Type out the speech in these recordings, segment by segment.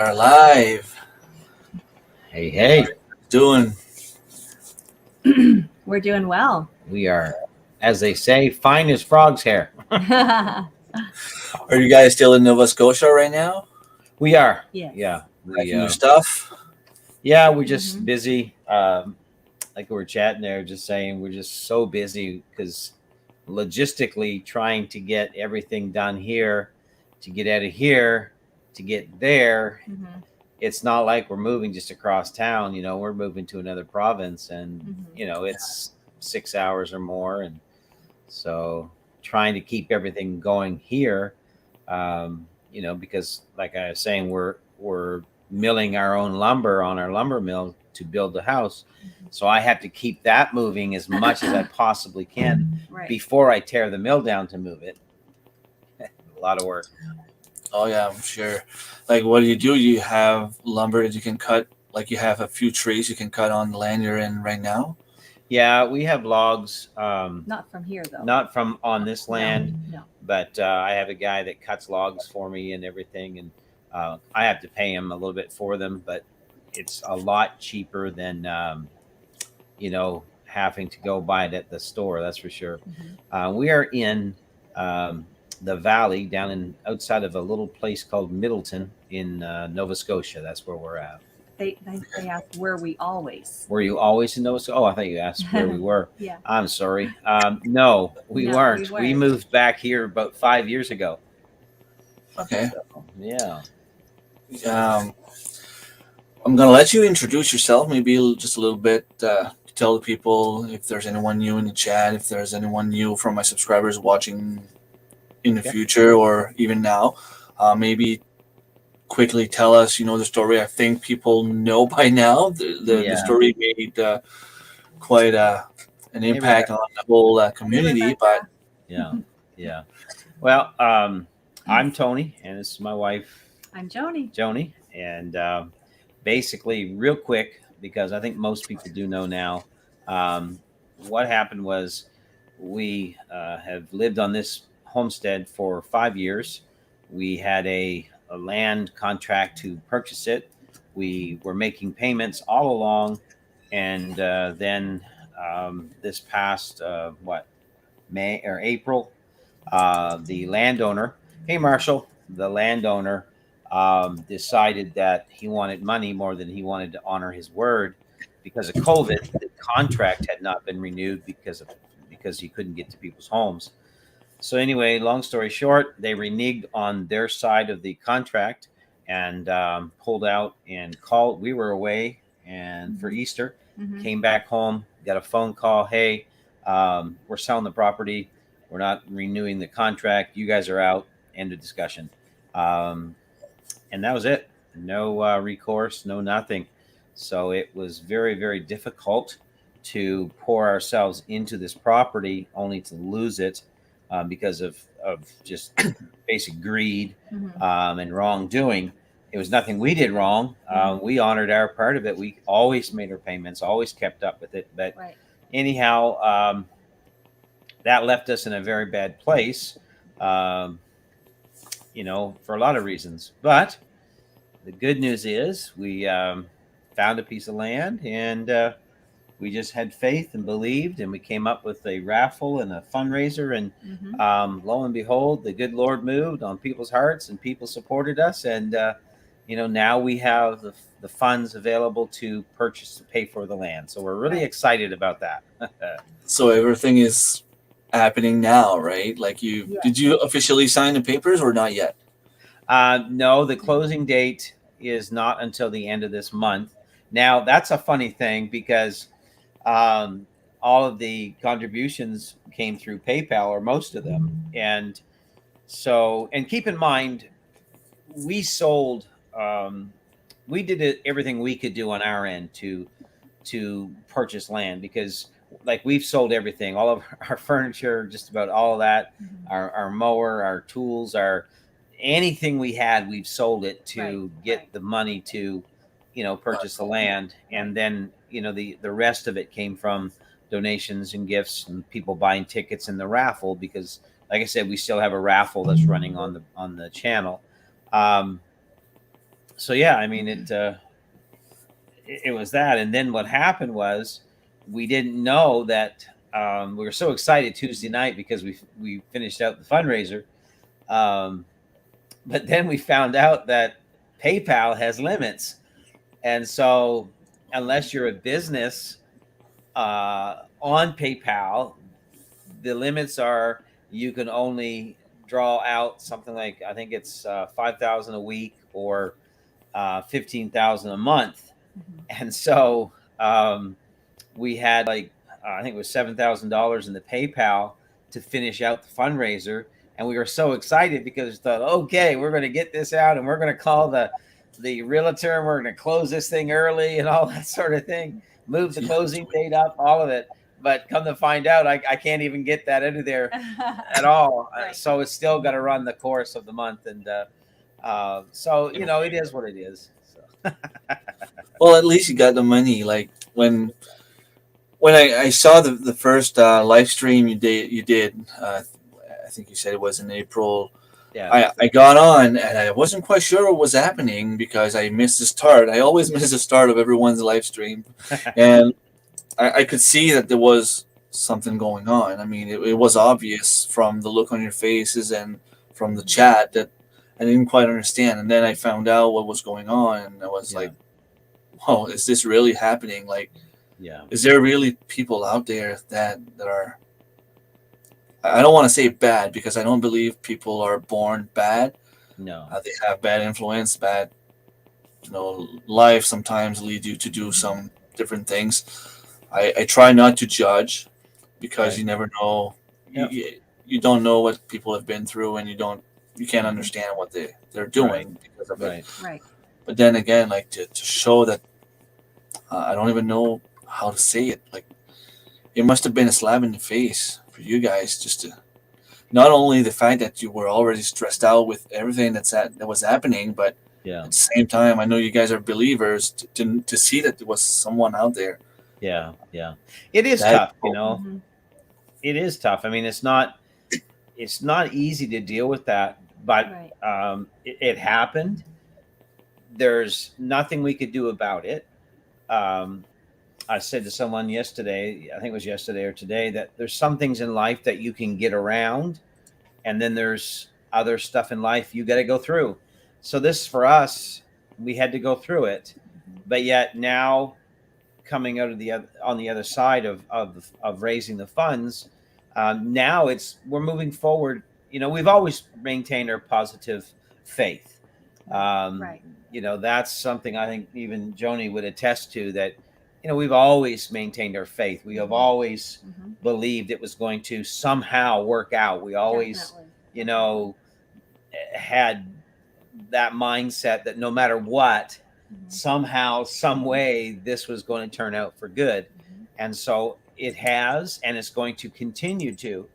are live. Hey, hey. Doing. We're doing well. We are, as they say, fine as frog's hair. Are you guys still in Nova Scotia right now? We are. Yes. Yeah. Packing your stuff? Yeah, we're just Mhm. busy. Like we were chatting there, just saying we're just so busy because logistically trying to get everything done here, to get out of here, to get there. Mhm. It's not like we're moving just across town. We're moving to another province, and Mhm. it's 6 hours or more, and so trying to keep everything going here, because like I was saying, we're milling our own lumber on our lumber mill to build the house. So I have to keep that moving as much as I possibly can Right. before I tear the mill down to move it. A lot of work. Oh yeah, I'm sure. Like, what do? You have lumber that you can cut. Like, you have a few trees you can cut on the land you're in right now. Yeah, we have logs. Not from here though. Not from on this land, No. but I have a guy that cuts logs for me and everything, and I have to pay him a little bit for them, but it's a lot cheaper than having to go buy it at the store. That's for sure. We are in um, the valley down in outside of a little place called Middleton in Nova Scotia. That's where we're at. They asked where we always. Were you always in Nova Scotia? Oh, I thought you asked where we were. Yeah. I'm sorry. No, we No, weren't. we We weren't. moved back here about 5 years ago. Okay. So, yeah. Um, I'm gonna let you introduce yourself, maybe just a little bit. To tell the people if there's anyone new in the chat, if there's anyone new from my subscribers watching in the Okay. future or even now. Maybe quickly tell us, the story. I think people know by now. The Yeah. story made quite an impact on the whole community. But Yeah. Yeah. Well, I'm Tony, and this is my wife, I'm Joanie. Joanie. And basically, real quick, because I think most people do know now, what happened was we have lived on this homestead for 5 years. We had a land contract to purchase it. We were making payments all along. And then this past, May or April, the landowner, hey, Marshall, the landowner decided that he wanted money more than he wanted to honor his word because of COVID. The contract had not been renewed because he couldn't get to people's homes. So anyway, long story short, they reneged on their side of the contract and pulled out and called. We were away and for Easter, came back home, got a phone call. Hey, we're selling the property. We're not renewing the contract. You guys are out. End of discussion. Um, and that was it. No recourse, no nothing. So it was very, very difficult to pour ourselves into this property only to lose it because of just basic greed and wrongdoing. It was nothing we did wrong. We honored our part of it. We always made our payments, always kept up with it. But anyhow, that left us in a very bad place, for a lot of reasons. But the good news is we found a piece of land, and we just had faith and believed, and we came up with a raffle and a fundraiser, and lo and behold, the good Lord moved on people's hearts, and people supported us, and now we have the funds available to pay for the land. So we're really excited about that. so everything is happening now, right? Like, did you officially sign the papers or not yet? No, the closing date is not until the end of this month. Now, that's a funny thing because all of the contributions came through PayPal, or most of them. And keep in mind, we sold, we did everything we could do on our end to purchase land, because like we've sold everything, all of our furniture, just about all of that, our mower, our tools, anything we had, we've sold it to get the money to, purchase the land. And then, the rest of it came from donations and gifts and people buying tickets in the raffle, because like I said, we still have a raffle that's running on the channel. So yeah, I mean it was that, and then what happened was we didn't know that we were so excited Tuesday night because we finished out the fundraiser, um, but then we found out that PayPal has limits, and so unless you're a business on PayPal, the limits are you can only draw out something like I think it's 5,000 a week or 15,000 a month, and so we had like I think it was $7,000 in the PayPal to finish out the fundraiser, and we were so excited because we thought, okay, we're going to get this out, and we're going to call the realtor, and we're going to close this thing early, and all that sort of thing, move the closing date up, all of it. But come to find out, I can't even get that into there at all. Right. So it's still got to run the course of the month, and so it is what it is. So. Well, at least you got the money. Like when I saw the first live stream you did, I think you said it was in April. Yeah. I got on and I wasn't quite sure what was happening because I missed the start. I always miss the start of everyone's live stream, and I could see that there was something going on. I mean, it was obvious from the look on your faces and from the chat that I didn't quite understand. And then I found out what was going on, and I was like, "Whoa, is this really happening? Like, is there really people out there that are?" I don't want to say bad because I don't believe people are born bad. No, they have bad influence, bad, life sometimes lead you to do some different things. I try not to judge because you never know. Yep. You don't know what people have been through, and you can't understand what they're doing because of it. Right. But then again, like to show that I don't even know how to say it. Like it must have been a slap in the face for you guys just to not only the fact that you were already stressed out with everything that was happening, but at the same time, I know you guys are believers to see that there was someone out there. Yeah. It is tough, It is tough. I mean, it's not easy to deal with that, but it happened. There's nothing we could do about it. I said to someone yesterday, I think it was yesterday or today, that there's some things in life that you can get around, and then there's other stuff in life you got to go through. So this, for us, we had to go through it, but yet now coming out of on the other side of raising the funds, now we're moving forward. We've always maintained our positive faith. That's something I think even Joanie would attest to, that we've always maintained our faith. We have always believed it was going to somehow work out. We always had that mindset that no matter what, somehow, some way, this was going to turn out for good. And so it has, and it's going to continue to.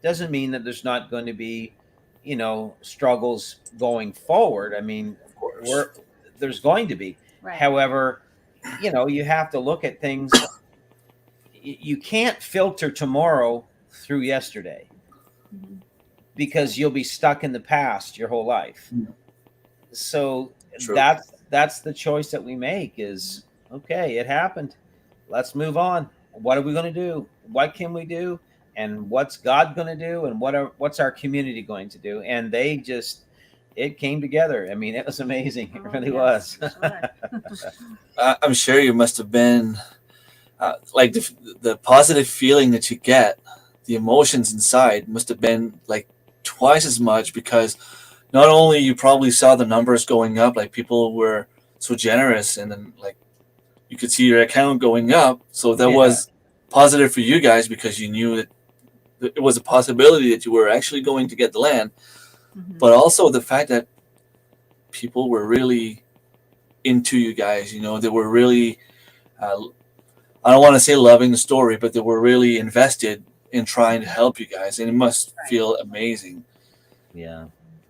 Doesn't mean that there's not going to be, struggles going forward. I mean, of course, there's going to be. Right. However, you have to look at things. You can't filter tomorrow through yesterday because you'll be stuck in the past your whole life. So that's the choice that we make is, okay, it happened. Let's move on. What are we going to do? What can we do? And what's God going to do? And what's our community going to do? And it came together. I mean, it was amazing. It really was. Sure. I'm sure you must have been like the positive feeling that you get, the emotions inside must have been like twice as much, because not only you probably saw the numbers going up, like people were so generous, and then like you could see your account going up. So that was positive for you guys because you knew that it was a possibility that you were actually going to get the land. But also the fact that people were really into you guys, they were really, I don't want to say loving the story, but they were really invested in trying to help you guys. And it must feel amazing. Yeah,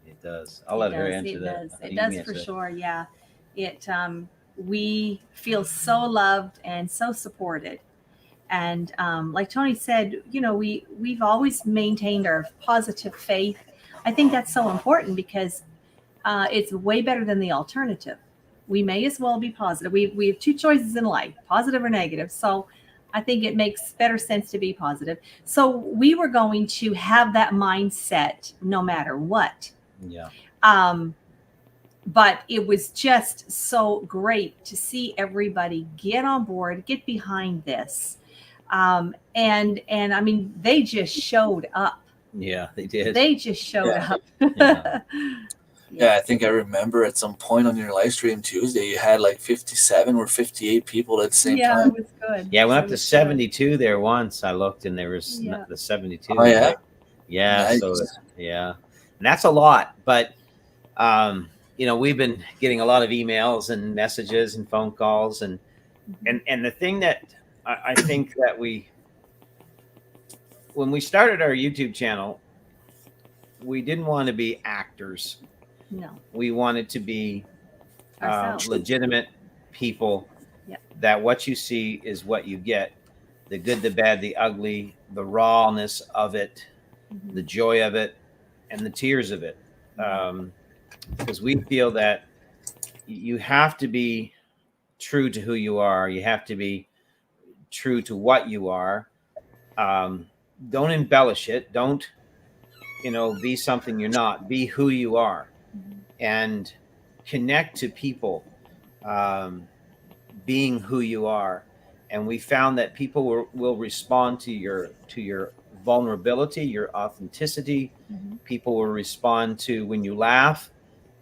it does. I'll let her answer that. It does for sure. Yeah. We feel so loved and so supported. And like Tony said, we've always maintained our positive faith. I think that's so important because it's way better than the alternative. we may as well be positive. We have two choices in life, positive or negative. So I think it makes better sense to be positive. So we were going to have that mindset no matter what. Yeah. But it was just so great to see everybody get on board, get behind this. And I mean, they just showed up. Yeah, they did. They just showed Yeah. up. Yeah. Yeah, I think I remember at some point on your live stream Tuesday, you had like 57 or 58 people at the same Yeah, time. it was good. Yeah, I went It up to was good. 72 there once. I looked and there was Yeah. the 72. Oh, yeah? Yeah. Nice. So, yeah. And that's a lot. But, we've been getting a lot of emails and messages and phone calls. And the thing that I think that when we started our YouTube channel, we didn't want to be actors. No. We wanted to be Ourselves. legitimate people. Yep. That what you see is what you get. The good, the bad, the ugly, the rawness of it, the joy of it, and the tears of it. Because we feel that you have to be true to who you are. You have to be true to what you are. Don't embellish it. Don't, be something you're not. Be who you are. And connect to people, being who you are. And we found that people will respond to your vulnerability, your authenticity. People will respond to when you laugh,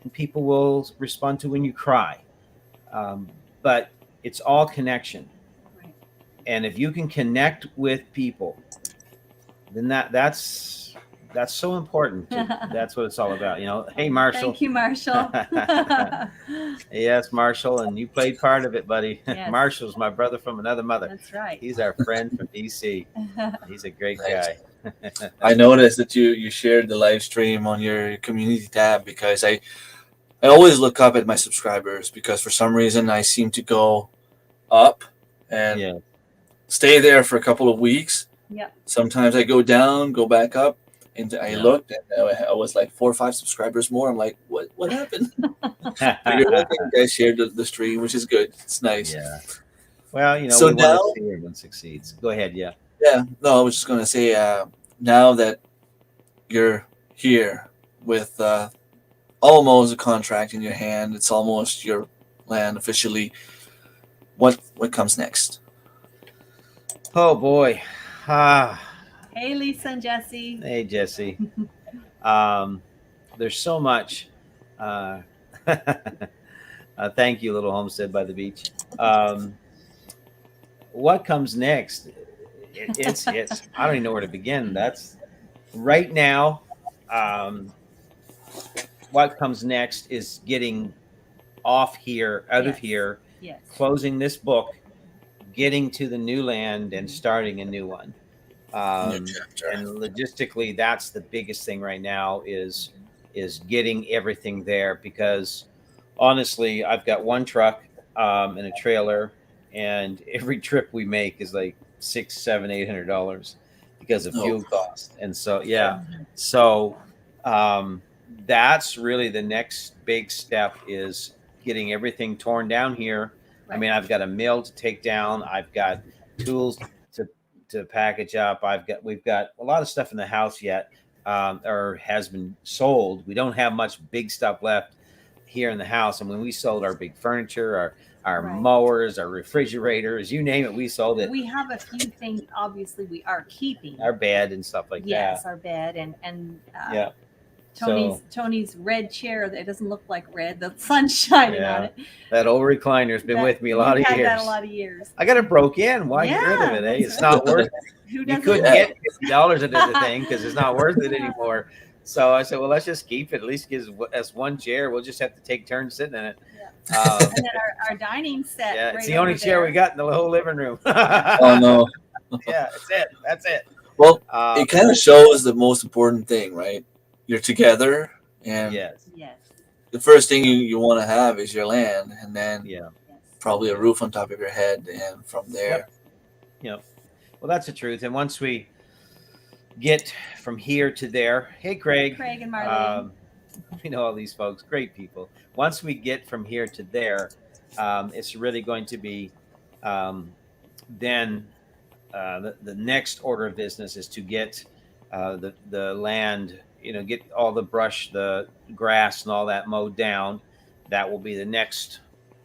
and people will respond to when you cry. But it's all connection. Right. And if you can connect with people, then that's so important. That's what it's all about. Hey, Marshall. Thank you, Marshall. Yes, Marshall. And you played part of it, buddy. Yes. Marshall's my brother from another mother. That's right. He's our friend from DC. He's a great guy. I noticed that you shared the live stream on your community tab because I always look up at my subscribers because for some reason I seem to go up and stay there for a couple of weeks. Yep. Sometimes I go down, go back up, and I looked and I was like 4 or 5 subscribers more. I'm like, what happened? But you're looking, you guys shared the stream, which is good. It's nice. Yeah. Well, So we now, want to see everyone succeeds. Go ahead. Yeah. Yeah. No, I was just going to say, now that you're here with almost a contract in your hand, it's almost your land officially. What comes next? Oh boy. Hey, Lisa and Jesse. Hey, Jesse. There's so much. Thank you, little homestead by the beach. What comes next? It's I don't even know where to begin. That's right now. What comes next is getting off here, out of here, closing this book, getting to the new land and starting a new one. And logistically, that's the biggest thing right now is getting everything there, because honestly, I've got one truck and a trailer, and every trip we make is like $600-$800 because of fuel costs. And so that's really the next big step, is getting everything torn down here. Right. I mean, I've got a mill to take down. I've got tools to package up. We've got a lot of stuff in the house yet, or has been sold. We don't have much big stuff left here in the house. And when we sold our big furniture, our mowers, our refrigerators, you name it, we sold it. We have a few things, obviously, we are keeping. Our bed and stuff like that. Yes, our bed and Tony's red chair that doesn't look like red. The sun's shining on it. That old recliner's been with me a lot of years. That a lot of years. I got it broke in. Why get rid of it? Eh? It's not worth it. You couldn't get $50 into the thing because it's not worth it anymore. So I said, well, let's just keep it. At least gives us one chair. We'll just have to take turns sitting in it. And then our dining set. Yeah, it's the only chair we got in the whole living room. Oh no. Yeah, that's it. Well, it kind of shows the most important thing, right? You're together, and the first thing you want to have is your land, and then probably a roof on top of your head, and from there. Yep. Well, that's the truth. And once we get from here to there, hey, Craig. Craig and Marlene. We know all these folks, great people. Once we get from here to there, it's really going to be um, then the next order of business is to get the land, get all the brush, the grass, and all that mowed down. That will be the next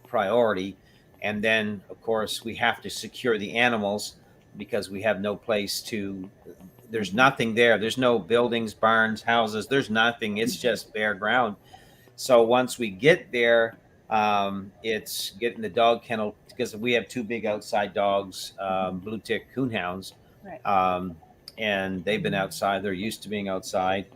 priority. And then, of course, we have to secure the animals because we have no place to. There's nothing there. There's no buildings, barns, houses. There's nothing. It's just bare ground. So once we get there, it's getting the dog kennel because we have two big outside dogs, blue tick coonhounds, Right. and they've been outside. They're used to being outside.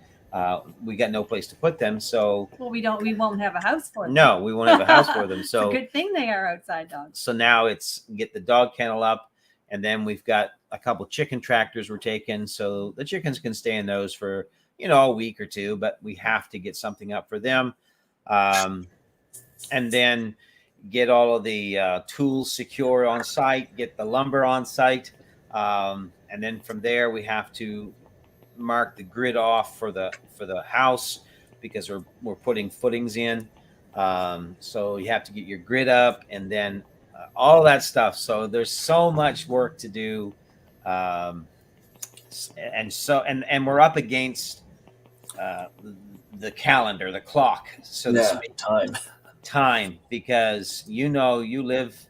We got no place to put them, so Well, we won't have a house for them. no, we won't have a house for them. It's So a good thing they are outside dogs. so now it's get the dog kennel up, and then we've got a couple chicken tractors we're taking, so the chickens can stay in those for a week or two. But we have to get something up for them. And then get all of the tools secure on site, get the lumber on site. And then from there, we have to mark the grid off for the house because we're putting footings in. So you have to get your grid up and then all that stuff. So there's so much work to do. And we're up against the calendar, the clock, so to speak. Time, because you live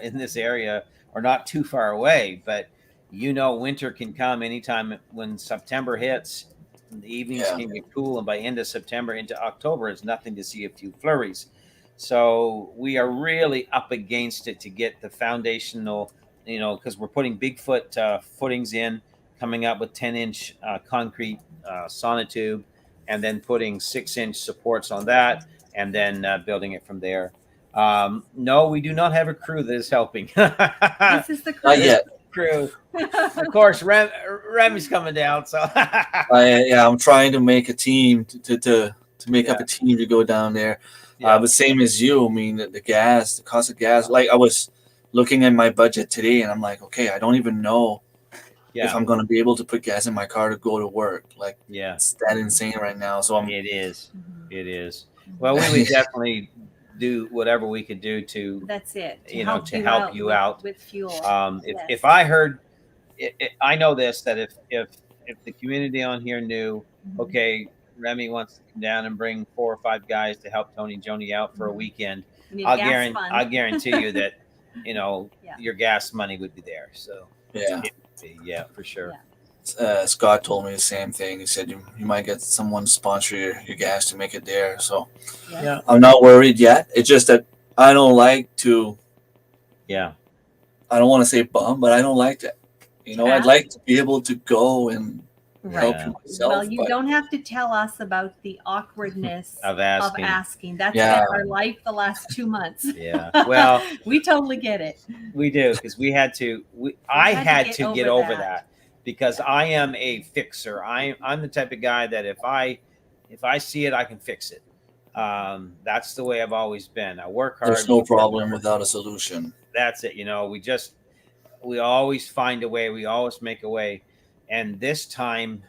in this area or not too far away, but winter can come anytime. When September hits, the evenings can get cool, and by end of September into October, it's nothing to see a few flurries. So we are really up against it to get the foundational, because we're putting Bigfoot footings in, coming up with 10-inch concrete sonotube, and then putting 6-inch supports on that, and then building it from there. No, we do not have a crew that is helping. This is the crew. Not yet. Crew. Of course, Remy's coming down. So I'm trying to make a team to make up a team to go down there. But same as you, I mean, the cost of gas. Like I was looking at my budget today, and I'm like, okay, I don't even know if I'm going to be able to put gas in my car to go to work. Like, it's that insane right now. So it is. It is. Well, we would definitely do whatever we could do to. That's it. To help you out with fuel. If I heard, I know this, that if the community on here knew, okay, Remy wants to come down and bring 4 or 5 guys to help Tony and Joanie out for a weekend, I'll guarantee you that your gas money would be there. So for sure. Scott told me the same thing. He said you might get someone to sponsor your gas to make it there. So I'm not worried yet. It's just that I don't like to. I don't want to say bum, but I don't like that. I'd like to be able to go and help you myself. Well, you don't have to tell us about the awkwardness of asking. That's been our life the last 2 months. Well, we totally get it. We do, because I had to get over that. Because I am a fixer. I'm the type of guy that if I see it, I can fix it. That's the way I've always been. I work hard. There's no problem without a solution. That's it. We always find a way. We always make a way. And this time,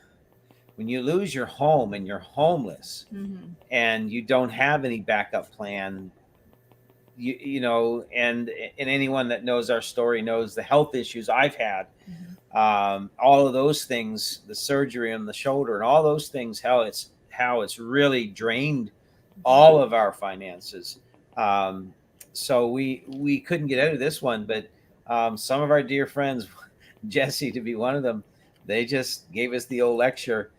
when you lose your home and you're homeless, and you don't have any backup plan, and anyone that knows our story knows the health issues I've had. All of those things, the surgery on the shoulder and all those things, how it's really drained all of our finances. So we couldn't get out of this one, but some of our dear friends, Jesse to be one of them, they just gave us the old lecture.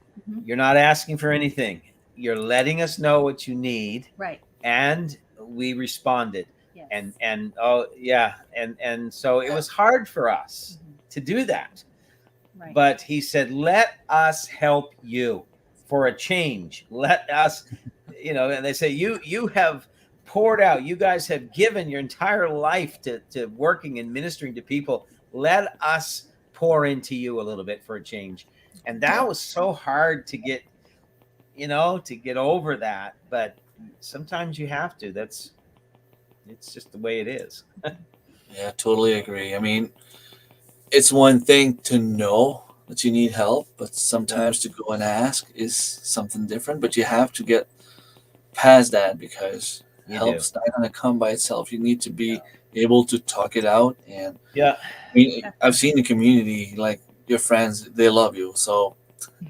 You're not asking for anything. You're letting us know what you need. Right. And we responded. Yes. And so it was hard for us to do that. Right. But he said, let us help you for a change. Let us, and they say, you have poured out. You guys have given your entire life to working and ministering to people. Let us pour into you a little bit for a change. And that was so hard to get, to get over that. But sometimes you have to. It's just the way it is. Yeah, totally agree. I mean, it's one thing to know that you need help, but sometimes to go and ask is something different. But you have to get past that because You do. help's not going to come by itself. You need to be able to talk it out. And Yeah. I've seen the community, like your friends, they love you. So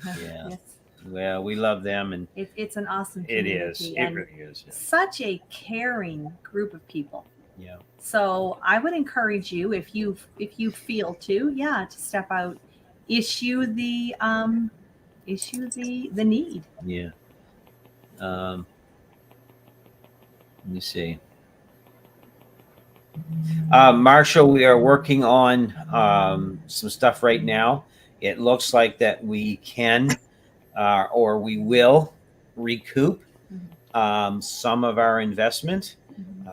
Yeah. Yes. Well, we love them, and It's an awesome it community. is. It and really is. such a caring group of people. Yeah. So I would encourage you, if you feel to, to step out, issue the the need. Yeah. Let me see. Marshall, we are working on some stuff right now. It looks like that we can or we will recoup some of our investment.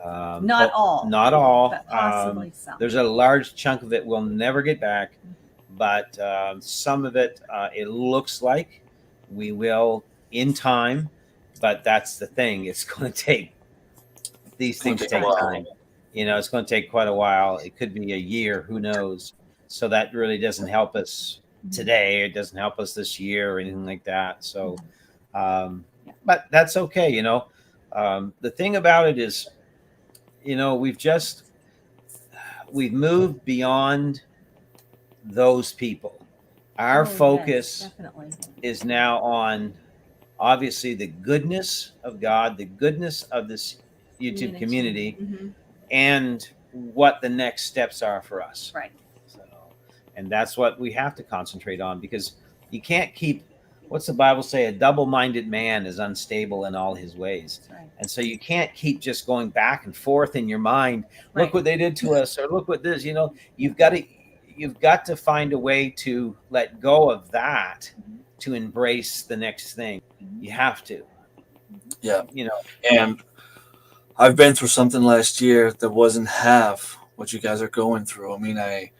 Not all, Not all. but possibly some. There's a large chunk of it we'll never get back, but some of it, it looks like we will in time. But that's the thing; it's going to take. These things take a take while. time. It's going to take quite a while. It could be a year. Who knows? So that really doesn't help us today. It doesn't help us this year or anything like that. So, but that's okay. The thing about it is, we've moved beyond those people. Our Oh, yes, focus definitely. is now on obviously the goodness of God, the goodness of this YouTube community, and what the next steps are for us. Right. So, and that's what we have to concentrate on, because you can't keep, what's the Bible say? A double-minded man is unstable in all his ways. Right. And so you can't keep just going back and forth in your mind. Right. Look what they did to us, or look what this, you've got to find a way to let go of that to embrace the next thing. You have to. Yeah. And I've been through something last year that wasn't half what you guys are going through. I mean, I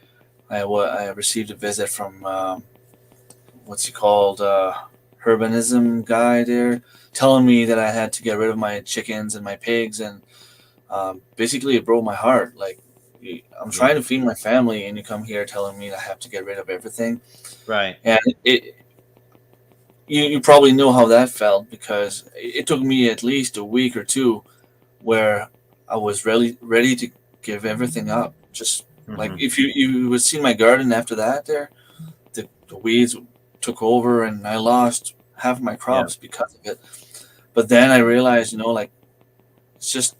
received a visit from what's he called, urbanism guy there, telling me that I had to get rid of my chickens and my pigs, and basically it broke my heart. Like, I'm trying to feed my family, and you come here telling me I have to get rid of everything. Right. And you probably know how that felt, because it took me at least a week or two where I was really ready to give everything up. Just like if you would see my garden after that, the weeds took over, and I lost half my crops because of it. But then I realized, like, it's just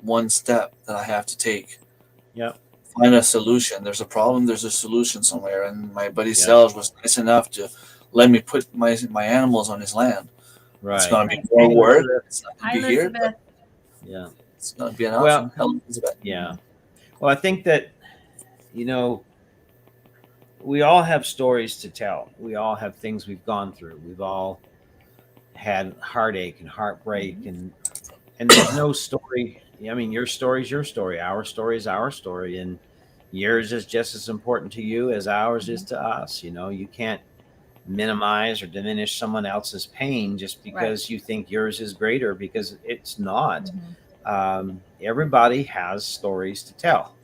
one step that I have to take. Yeah. Find a solution. There's a problem. There's a solution somewhere. And my buddy Selge was nice enough to let me put my animals on his land. Right. It's going to be more work. It's not Hi, going to be here. Elizabeth. Yeah. It's going to be an option. Hello, Elizabeth. Yeah. Well, I think that, we all have stories to tell. We all have things we've gone through. We've all had heartache and heartbreak, and there's no story. I mean, your story is your story. Our story is our story, and yours is just as important to you as ours is to us. You can't minimize or diminish someone else's pain just because you think yours is greater, because it's not. Everybody has stories to tell,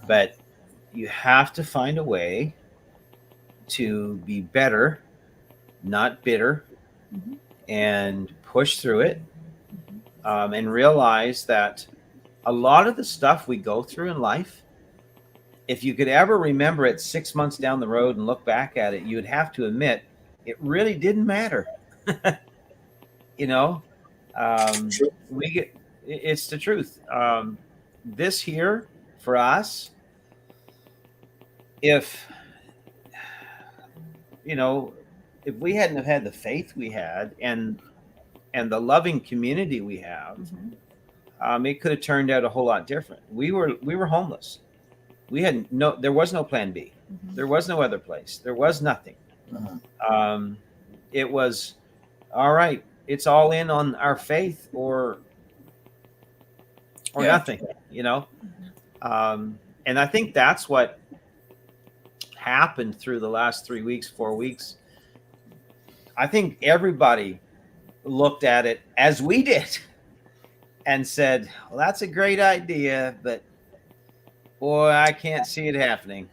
but you have to find a way to be better, not bitter, and push through it, and realize that a lot of the stuff we go through in life, if you could ever remember it 6 months down the road and look back at it, you'd have to admit it really didn't matter. It's the truth. This here for us, if we hadn't have had the faith we had and the loving community we have, it could have turned out a whole lot different. We were homeless. There was no plan B. There was no other place. There was nothing. It was, all right, it's all in on our faith or nothing, and I think that's what happened through the last 3 weeks, 4 weeks. I think everybody looked at it as we did and said, well, that's a great idea, but boy, I can't see it happening.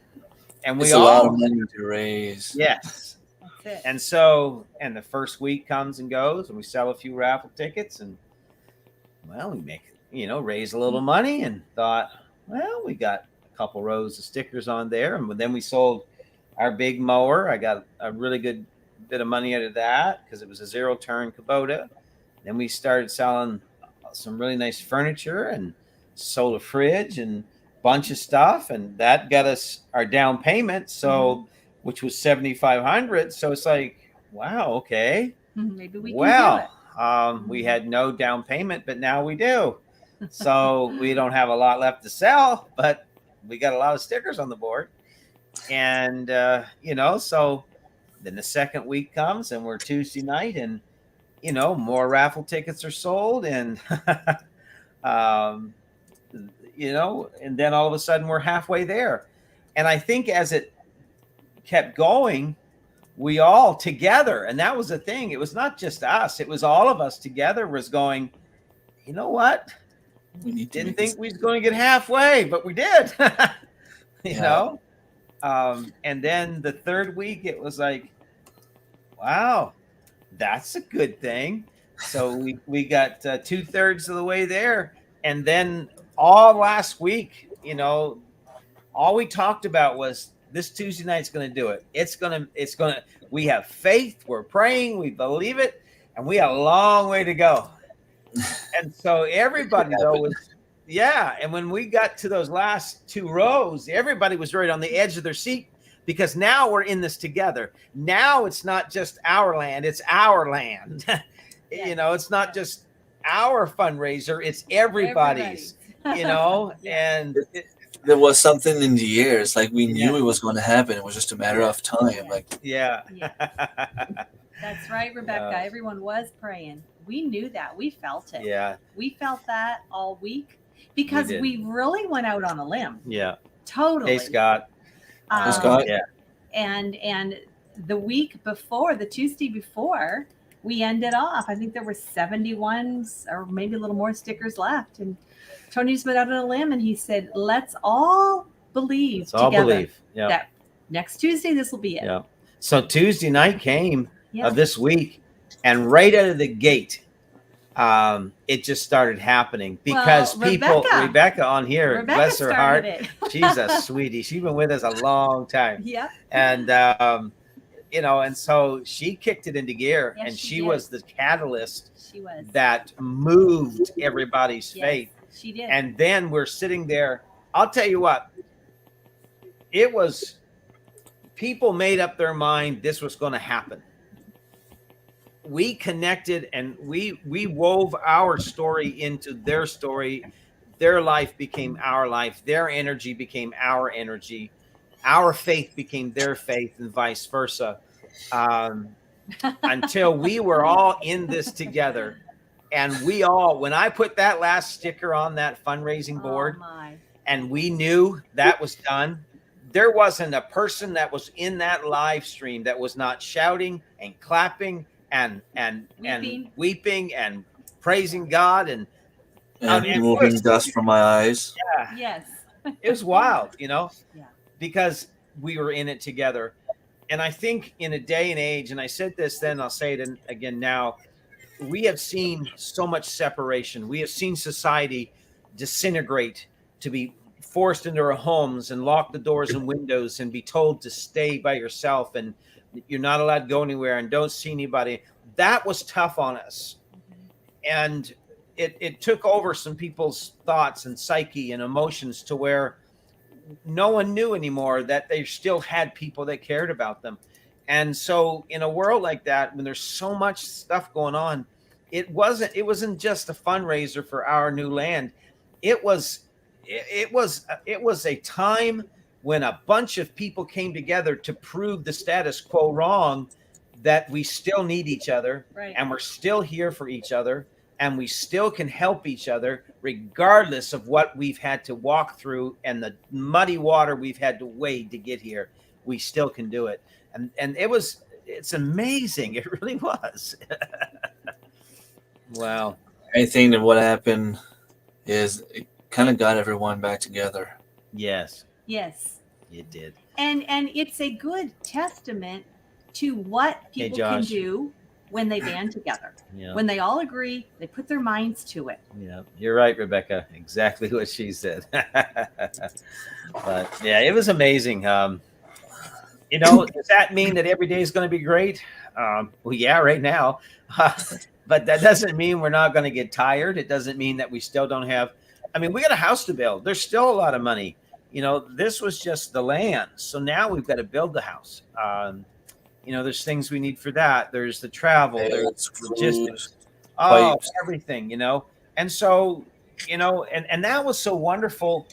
And we It's a lot of all, money to raise. yes. That's it. And so, and the first week comes and goes, and we sell a few raffle tickets, and well, we make, raise a little money, and thought, well, we got a couple rows of stickers on there. And then we sold our big mower. I got a really good bit of money out of that because it was a 0-turn Kubota. Then we started selling some really nice furniture and sold a fridge and a bunch of stuff, and that got us our down payment. So, which was $7,500. So it's like, wow, okay, Maybe we can do it. we had no down payment, but now we do. So we don't have a lot left to sell, but we got a lot of stickers on the board. And, so then the second week comes and we're Tuesday night, and, more raffle tickets are sold, and, and then all of a sudden we're halfway there. And I think as it kept going, we all together, and that was the thing. It was not just us. It was all of us together was going, you know what? We Didn't think we was going to get halfway, but we did, and then the third week, it was like, wow, that's a good thing. So we got 2/3 of the way there. And then all last week, all we talked about was this Tuesday night's going to do it. It's going to, we have faith. We're praying. We believe it. And we have a long way to go. And so everybody though was, and when we got to those last 2 rows, everybody was right on the edge of their seat, because now we're in this together. Now it's not just our land, it's our land. It's not just our fundraiser, it's everybody's. And there was something in the air. It's like we knew it was going to happen. It was just a matter of time. Like, That's right, Rebecca. Everyone was praying. We knew that. We felt it. Yeah. We felt that all week because we really went out on a limb. Yeah. Totally. Hey, Scott. Scott. Yeah. And the week before, the Tuesday before, we ended off. I think there were 71 or maybe a little more stickers left. And Tony just went out on a limb and he said, let's all believe together that next Tuesday, this will be it. Yeah. So Tuesday night came of this week, and right out of the gate, it just started happening because Rebecca on here, bless her heart, she's a sweetie. She's been with us a long time. Yeah. And, and so she kicked it into gear, and she was the catalyst that moved everybody's faith. She did. And then we're sitting there. I'll tell you what, it was, people made up their mind this was going to happen. We connected and we wove our story into their story. Their life became our life. Their energy became our energy. Our faith became their faith, and vice versa. Until we were all in this together. And we all, when I put that last sticker on that fundraising board, and we knew that was done, there wasn't a person that was in that live stream that was not shouting and clapping and weeping and praising God and moving dust from my eyes. Yeah. Yes. It was wild, because we were in it together. And I think in a day and age, and I said this then, I'll say it again now, we have seen so much separation. We have seen society disintegrate, to be forced into our homes and lock the doors and windows and be told to stay by yourself and you're not allowed to go anywhere and don't see anybody. That was tough on us. And it took over some people's thoughts and psyche and emotions to where no one knew anymore that they still had people that cared about them. And so in a world like that, when there's so much stuff going on, it wasn't just a fundraiser for our new land. It was a time when a bunch of people came together to prove the status quo wrong, that we still need each other, and we're still here for each other, and we still can help each other regardless of what we've had to walk through and the muddy water we've had to wade to get here. We still can do it. And it's amazing. It really was. Wow. I think that what happened is it kind of got everyone back together. Yes. Yes. It did. And it's a good testament to what Hey, people can Josh. do when they band together. Yeah. When they all agree, they put their minds to it. Yeah, you're right, Rebecca. Exactly what she said. But yeah, it was amazing. Does that mean that every day is going to be great? Well, yeah, right now. But that doesn't mean we're not going to get tired. It doesn't mean that we still don't have. I mean, we got a house to build. There's still a lot of money. This was just the land. So now we've got to build the house. There's things we need for that. There's the travel, there's logistics, pipes. everything, And so, and that was so wonderful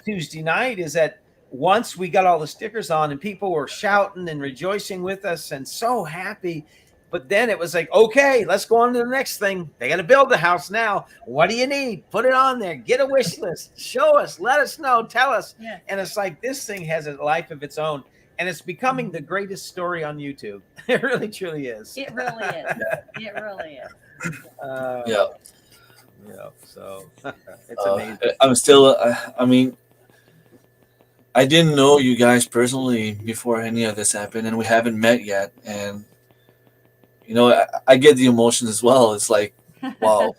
Tuesday night is that once we got all the stickers on and people were shouting and rejoicing with us and so happy. But then it was like, okay, let's go on to the next thing. They got to build the house now. What do you need? Put it on there. Get a wish list. Show us. Let us know. Tell us. Yeah. And it's like this thing has a life of its own. And it's becoming the greatest story on YouTube. It really, truly is. It really is. It really is. Yeah. Yeah. So it's amazing. I'm still, I mean, I didn't know you guys personally before any of this happened, and we haven't met yet. And, I get the emotions as well. It's like, wow.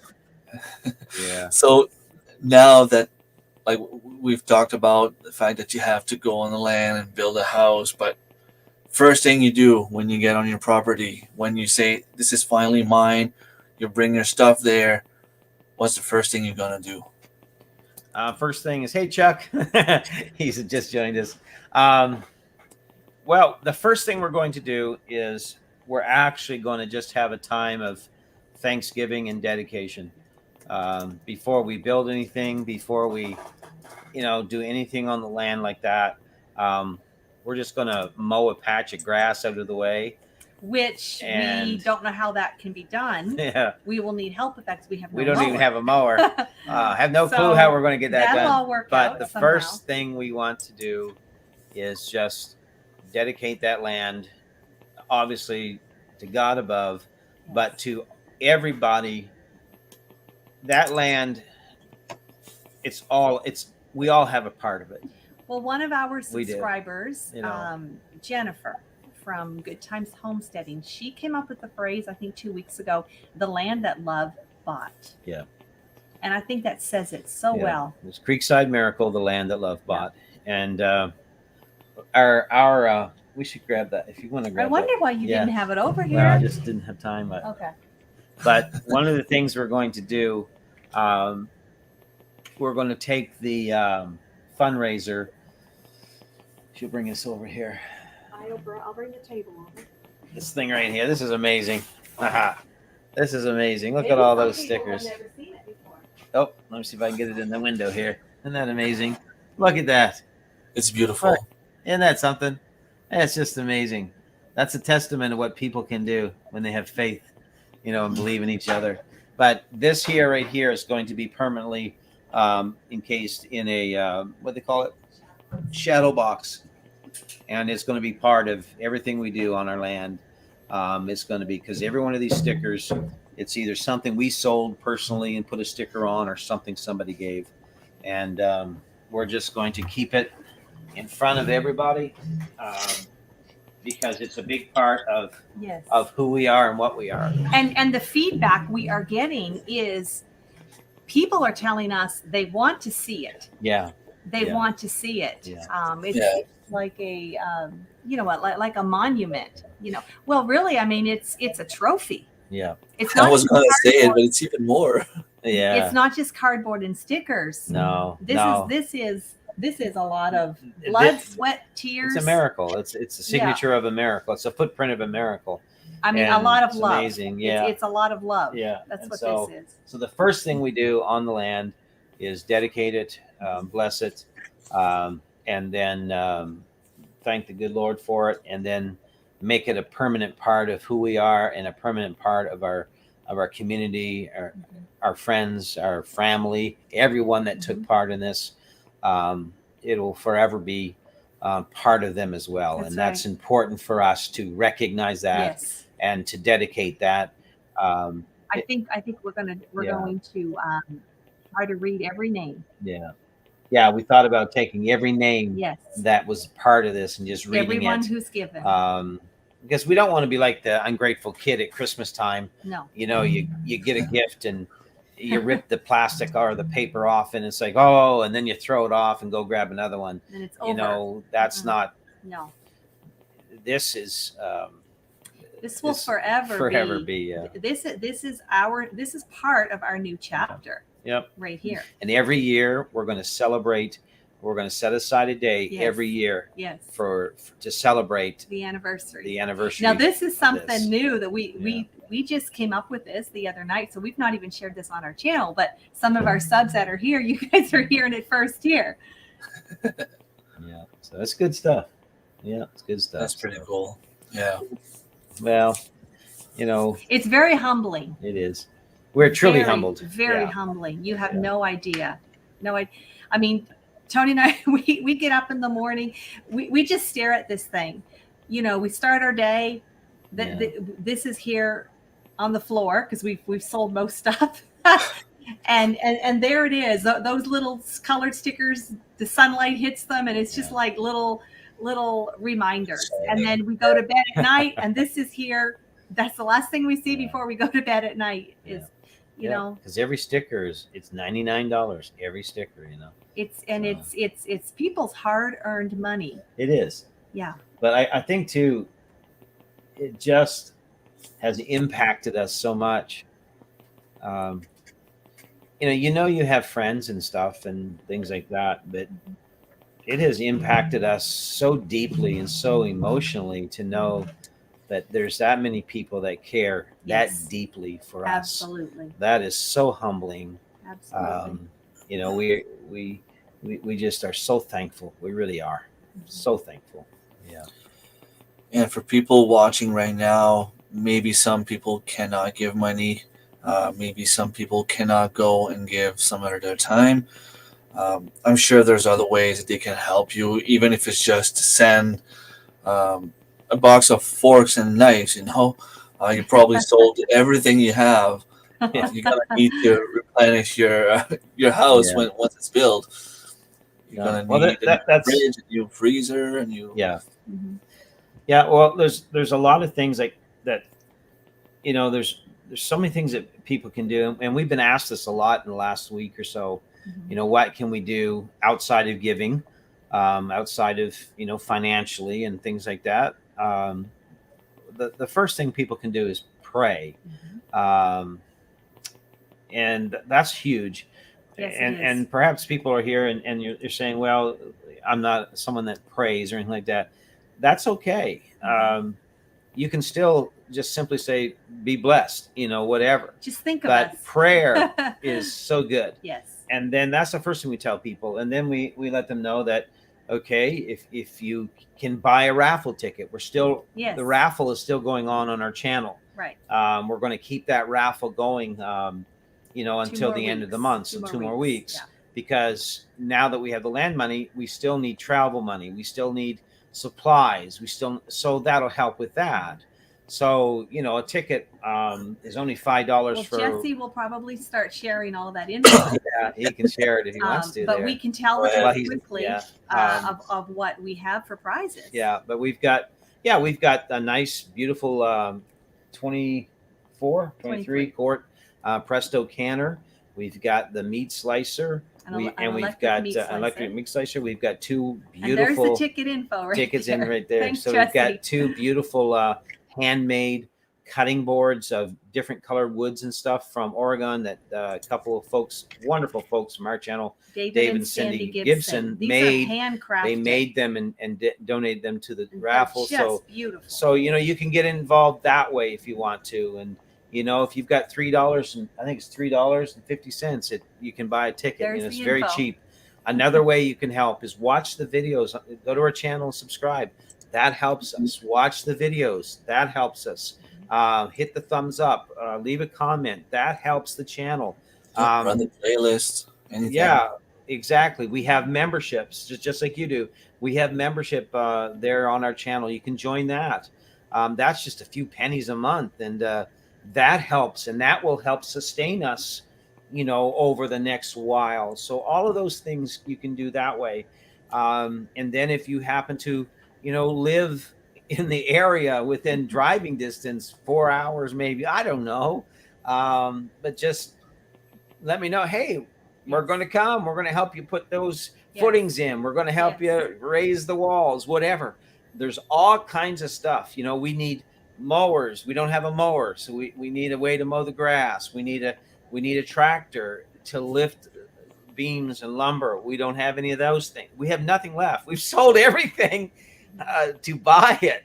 Yeah. So now that, like, we've talked about the fact that you have to go on the land and build a house, but first thing you do when you get on your property, when you say, this is finally mine, you bring your stuff there, what's the first thing you're going to do? First thing is, hey, Chuck. He's just joined us. Well, the first thing we're going to do is we're actually going to just have a time of Thanksgiving and dedication. Before we build anything, before we, do anything on the land like that, we're just going to mow a patch of grass out of the way. Which we don't know how that can be done. Yeah. We will need help with that because we have no We don't mower. even have a mower. Have no clue how we're going to get that that'll done. all work But out the somehow. first thing we want to do is just dedicate that land, obviously to God above, but to everybody. That land, we all have a part of it. Well, one of our We do. subscribers, Jennifer from Good Times Homesteading, she came up with the phrase, I think 2 weeks ago, the land that love bought. Yeah. And I think that says it so well. It's Creekside Miracle, the land that love bought. And our we should grab that if you want to grab I wonder that. why you didn't have it over here. Well, I just didn't have time. Okay. But one of the things we're going to do, we're going to take the fundraiser. She'll bring us over here. I'll bring the table over. This thing right here. This is amazing. Aha. This is amazing. Look at all those stickers. I've never seen it before. Oh, let me see if I can get it in the window here. Isn't that amazing? Look at that. It's beautiful. Isn't that something? It's just amazing. That's a testament of what people can do when they have faith, and believe in each other. But this here, right here, is going to be permanently encased in a, what they call it? Shadow box. And it's going to be part of everything we do on our land. It's going to be, because every one of these stickers, it's either something we sold personally and put a sticker on or something somebody gave. And we're just going to keep it in front of everybody because it's a big part of who we are and what we are. And the feedback we are getting is people are telling us they want to see it. Yeah. They want to see it. Yeah. It's like a, like a monument, Well, really, I mean, it's a trophy. Yeah. It's not I was going to say it, but it's even more. Yeah. It's not just cardboard and stickers. No. This is a lot of blood, sweat, tears. It's a miracle. It's a signature of a miracle. It's a footprint of a miracle. I mean, And a lot of it's love. amazing. Yeah. It's a lot of love. Yeah. That's And what so, this is. So the first thing we do on the land is dedicate it, bless it, and then thank the good Lord for it, and then make it a permanent part of who we are and a permanent part of our community, our friends, our family, everyone that took part in this. It will forever be part of them as well. That's and that's important for us to recognize that and to dedicate that. I think we're going to try to read every name. Yeah. Yeah, we thought about taking every name Yes. that was part of this and just reading Everyone it. who's given. Because we don't want to be like the ungrateful kid at Christmas time. No. You know, you get a gift and you rip the plastic or the paper off, and it's like, oh, and then you throw it off and go grab another one. And it's over. You know, that's not. No. This is. This will forever be. This is part of our new chapter. Yep. Right here. And every year we're going to celebrate. We're going to set aside a day every year. Yes. For to celebrate the anniversary. The anniversary. Now this is something new that we just came up with this the other night, so we've not even shared this on our channel. But some of our subs that are here, you guys are hearing it first here. Yeah. So that's good stuff. Yeah, it's good stuff. That's pretty cool. Yeah. Well, you know, it's very humbling. It is. We're truly humbled. Very humbling. You have no idea. No, I mean, Tony and I, we get up in the morning. We just stare at this thing. You know, we start our day. This is here on the floor because we've sold most stuff. and there it is. Those little colored stickers. The sunlight hits them, and it's just like little reminders. And then we go to bed at night, and this is here. That's the last thing we see before we go to bed at night. Is you know, because every sticker it's $99. Every sticker, you know. It's people's hard-earned money. It is. Yeah. But I think too, it just has impacted us so much. You know, you have friends and stuff and things like that, but it has impacted us so deeply and so emotionally to know that there's that many people that care that deeply for us. Absolutely. That is so humbling. Absolutely. You know, we just are so thankful. We really are so thankful. Yeah. And for people watching right now, maybe some people cannot give money. Maybe some people cannot go and give some of their time. I'm sure there's other ways that they can help you, even if it's just to send a box of forks and knives. You know, you probably sold everything you have. You're gonna need to replenish your house once it's built. You're gonna need a fridge, a new freezer, and you. Yeah. Mm-hmm. Yeah. Well, there's a lot of things like that. You know, there's so many things that people can do, and we've been asked this a lot in the last week or so. Mm-hmm. You know, what can we do outside of giving, outside of, you know, financially and things like that? The first thing people can do is pray. Mm-hmm. And that's huge. Yes, and perhaps people are here and you're saying, well, I'm not someone that prays or anything like that. That's okay. Mm-hmm. You can still just simply say, be blessed, you know, whatever. Just think about it. But prayer is so good. Yes. And then that's the first thing we tell people. And then we let them know that, okay, if you can buy a raffle ticket, the raffle is still going on our channel. Right. We're going to keep that raffle going, you know, until the end of the month. So 2 more weeks. Yeah. Because now that we have the land money, we still need travel money. We still need supplies. So that'll help with that. So, you know, a ticket is only $5 for. Jesse will probably start sharing all of that info. Yeah, he can share it if he wants to. But we can tell them quickly of what we have for prizes. Yeah, but we've got a nice, beautiful 23 quart Presto canner. We've got the meat slicer. We've got electric meat slicer. We've got two beautiful. And there's the ticket info tickets in right there. Thanks, so Jesse. We've got two beautiful handmade cutting boards of different colored woods and stuff from Oregon that a couple of folks, wonderful folks from our channel, Dave and Cindy Gibson made. These are handcrafted. They made them and donated them to the raffle. Just beautiful. So, you know, you can get involved that way if you want to. And, you know, if you've got $3 and I think it's $3.50, you can buy a ticket. And it's very cheap. Another way you can help is watch the videos. Go to our channel and subscribe. That helps us. Watch the videos. That helps us. Hit the thumbs up. Leave a comment. That helps the channel. Run the playlist. Anything. Yeah, exactly. We have memberships, just like you do. We have membership there on our channel. You can join that. That's just a few pennies a month, and that helps, and that will help sustain us over the next while. So all of those things you can do that way. And then if you happen to, live in the area within driving distance, 4 hours, maybe, I don't know. But just let me know. Hey, we're going to come. We're going to help you put those footings in. We're going to help you raise the walls, whatever. There's all kinds of stuff. We need mowers. We don't have a mower, so we need a way to mow the grass. We need a tractor to lift beams and lumber. We don't have any of those things. We have nothing left. We've sold everything to buy it,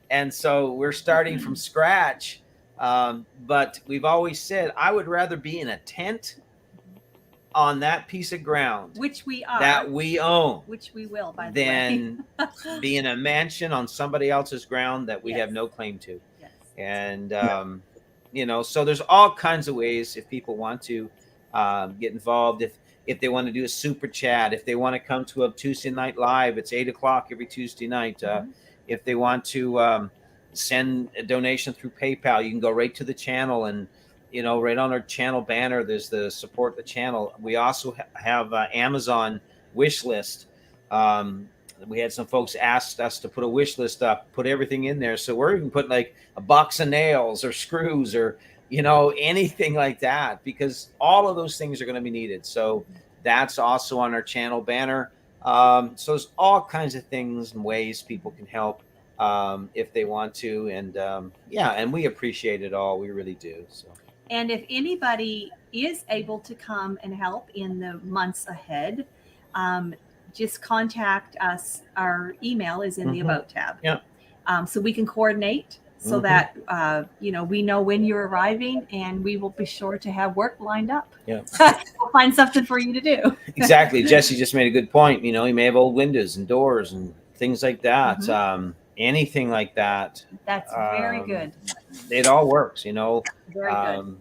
and so we're starting from scratch. But we've always said, I would rather be in a tent on that piece of ground, which we are, that we own, which we will, by the way, than be in a mansion on somebody else's ground that we have no claim to. Yes. And so there's all kinds of ways if people want to get involved. If they want to do a super chat, if they want to come to a Tuesday night live, it's 8:00 every Tuesday night. If they want to send a donation through PayPal, you can go right to the channel, and right on our channel banner, there's the support the channel. We also have Amazon wish list. We had some folks asked us to put a wish list up, put everything in there. So we're even putting like a box of nails or screws or, anything like that, because all of those things are going to be needed. So that's also on our channel banner. So there's all kinds of things and ways people can help if they want to. And and we appreciate it all. We really do. So. And if anybody is able to come and help in the months ahead, just contact us. Our email is in the About tab. Yeah. So we can coordinate so that, we know when you're arriving, and we will be sure to have work lined up. Yeah. We'll find something for you to do. Exactly. Jesse just made a good point. You may have old windows and doors and things like that. Anything like that. That's very good. It all works, Very good.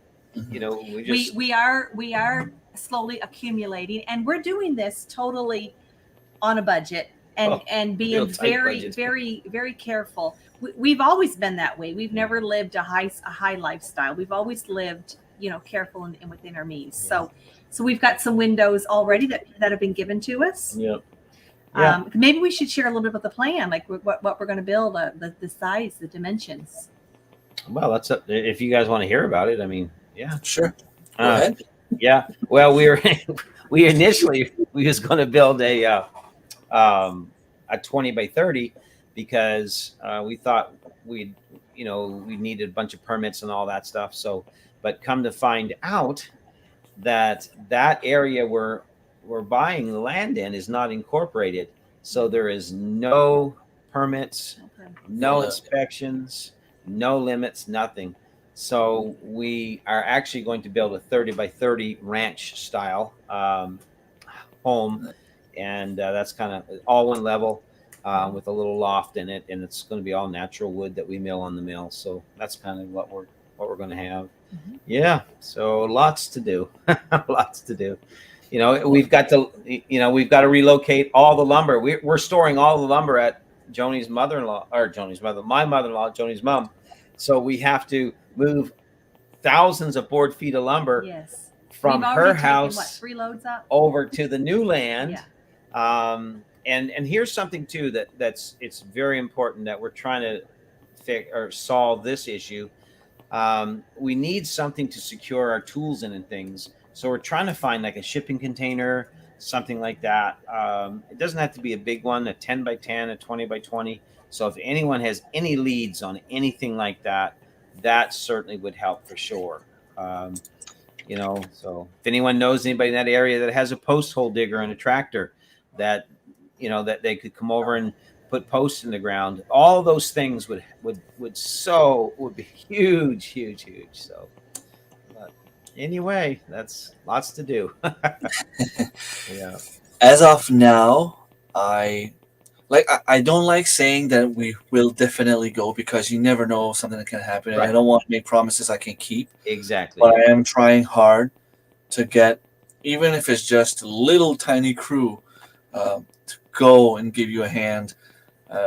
We are slowly accumulating, and we're doing this totally on a budget and being very, very, very careful. We've always been that way. We've never lived a high lifestyle. We've always lived, careful and within our means. Yeah. So we've got some windows already that have been given to us. Yep. Maybe we should share a little bit about the plan, like what we're going to build, the size, the dimensions. Well, if you guys want to hear about it. I mean, yeah, sure. Go ahead. Yeah. Well, we initially was going to build a 20 by 30 because we thought we needed a bunch of permits and all that stuff. So, but come to find out that area we're buying the land in is not incorporated. So there is no permits, no inspections, no limits, nothing. So we are actually going to build a 30 by 30 ranch style home. And that's kind of all one level with a little loft in it. And it's going to be all natural wood that we mill on the mill. So that's kind of what we're going to have. Yeah. So lots to do. Lots to do. We've got to relocate all the lumber. We're storing all the lumber at my mother-in-law, Joni's mom. So we have to move thousands of board feet of lumber from her house 3 loads up over to the new land. Yeah. And here's something too it's very important that we're trying to fix or solve this issue. We need something to secure our tools in and things. So we're trying to find like a shipping container, something like that. It doesn't have to be a big one, a 10 by 10, a 20 by 20. So if anyone has any leads on anything like that, that certainly would help for sure. So if anyone knows anybody in that area that has a post hole digger and a tractor that they could come over and put posts in the ground, all those things would be huge. So, but anyway, that's lots to do. Yeah. As of now, I don't like saying that we will definitely go because you never know something that can happen. And I don't want to make promises I can't keep. Exactly. But I am trying hard to get, even if it's just a little tiny crew, to go and give you a hand.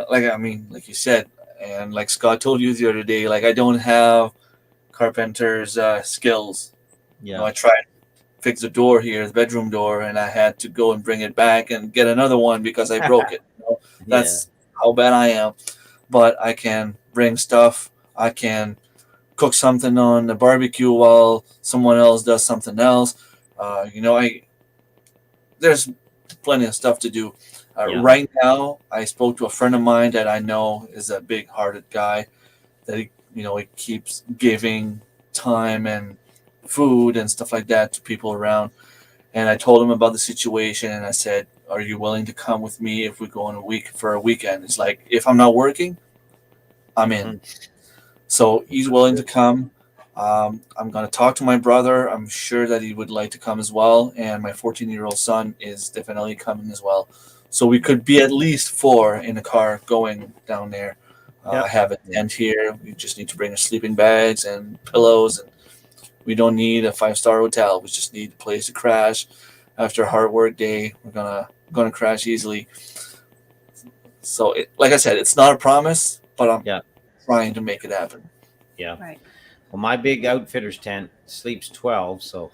Like you said, and like Scott told you the other day, like I don't have carpenter's skills. Yeah. I tried fix the door here, the bedroom door, and I had to go and bring it back and get another one because I broke it. That's how bad I am. But I can bring stuff. I can cook something on the barbecue while someone else does something else. There's plenty of stuff to do. Right now, I spoke to a friend of mine that I know is a big-hearted guy. That he keeps giving time and food and stuff like that to people around. And I told him about the situation, and I said, "Are you willing to come with me if we go on for a weekend?" It's like, if I'm not working, I'm in. So he's willing to come. I'm going to talk to my brother. I'm sure that he would like to come as well. And my 14-year-old son is definitely coming as well. So we could be at least 4 in a car going down there. I have a tent here. We just need to bring our sleeping bags and pillows. And we don't need a 5-star hotel. We just need a place to crash. After a hard work day, we're gonna crash easily. So, like I said, it's not a promise, but I'm trying to make it happen. Yeah. Right. Well, my big outfitter's tent sleeps 12, so.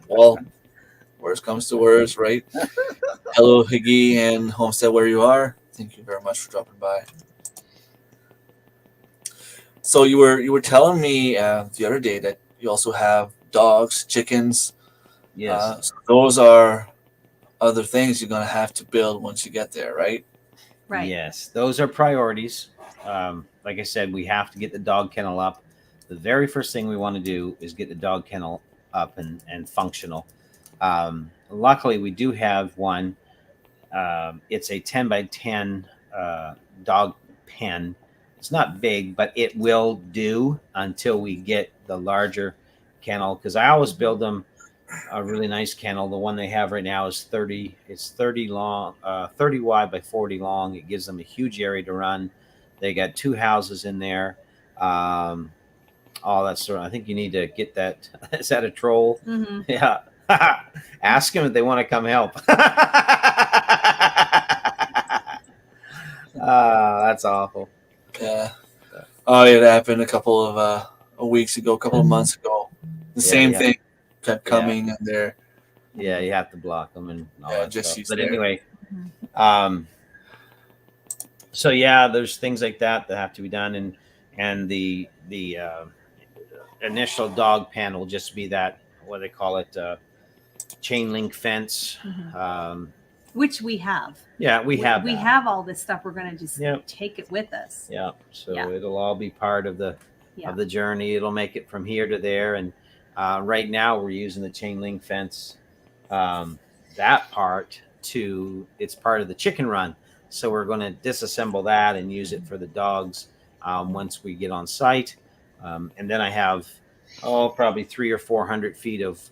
Well, worst comes to worst, right? Hello, Higgy and Homestead, where you are. Thank you very much for dropping by. So you were telling me the other day that you also have dogs, chickens. Yes. So those are other things you're gonna have to build once you get there, right? Right. Yes, those are priorities. Like I said, we have to get the dog kennel up. The very first thing we want to do is get the dog kennel up and functional. Luckily, we do have one. It's a 10 by 10 dog pen. It's not big, but it will do until we get the larger kennel. Because I always build them a really nice kennel. The one they have right now is 30. It's 30 long, 30 wide by 40 long. It gives them a huge area to run. They got 2 houses in there. All that sort of. I think you need to get that. Is that a troll? Mm-hmm. Yeah. Ask them if they want to come help. That's awful. Yeah. Oh, it happened a couple of weeks ago, a couple of months ago. The same thing kept coming, and there. Yeah, you have to block them and all that just stuff. But there. anyway, so there's things like that have to be done, and the initial dog pen will just be that, what they call it, chain link fence. Mm-hmm. Which we have. Yeah, we have. We have all this stuff. We're going to just take it with us. Yeah. So it'll all be part of the journey. It'll make it from here to there. And right now we're using the chain link fence, that part it's part of the chicken run. So we're going to disassemble that and use it for the dogs once we get on site. And then I have probably 300 or 400 feet of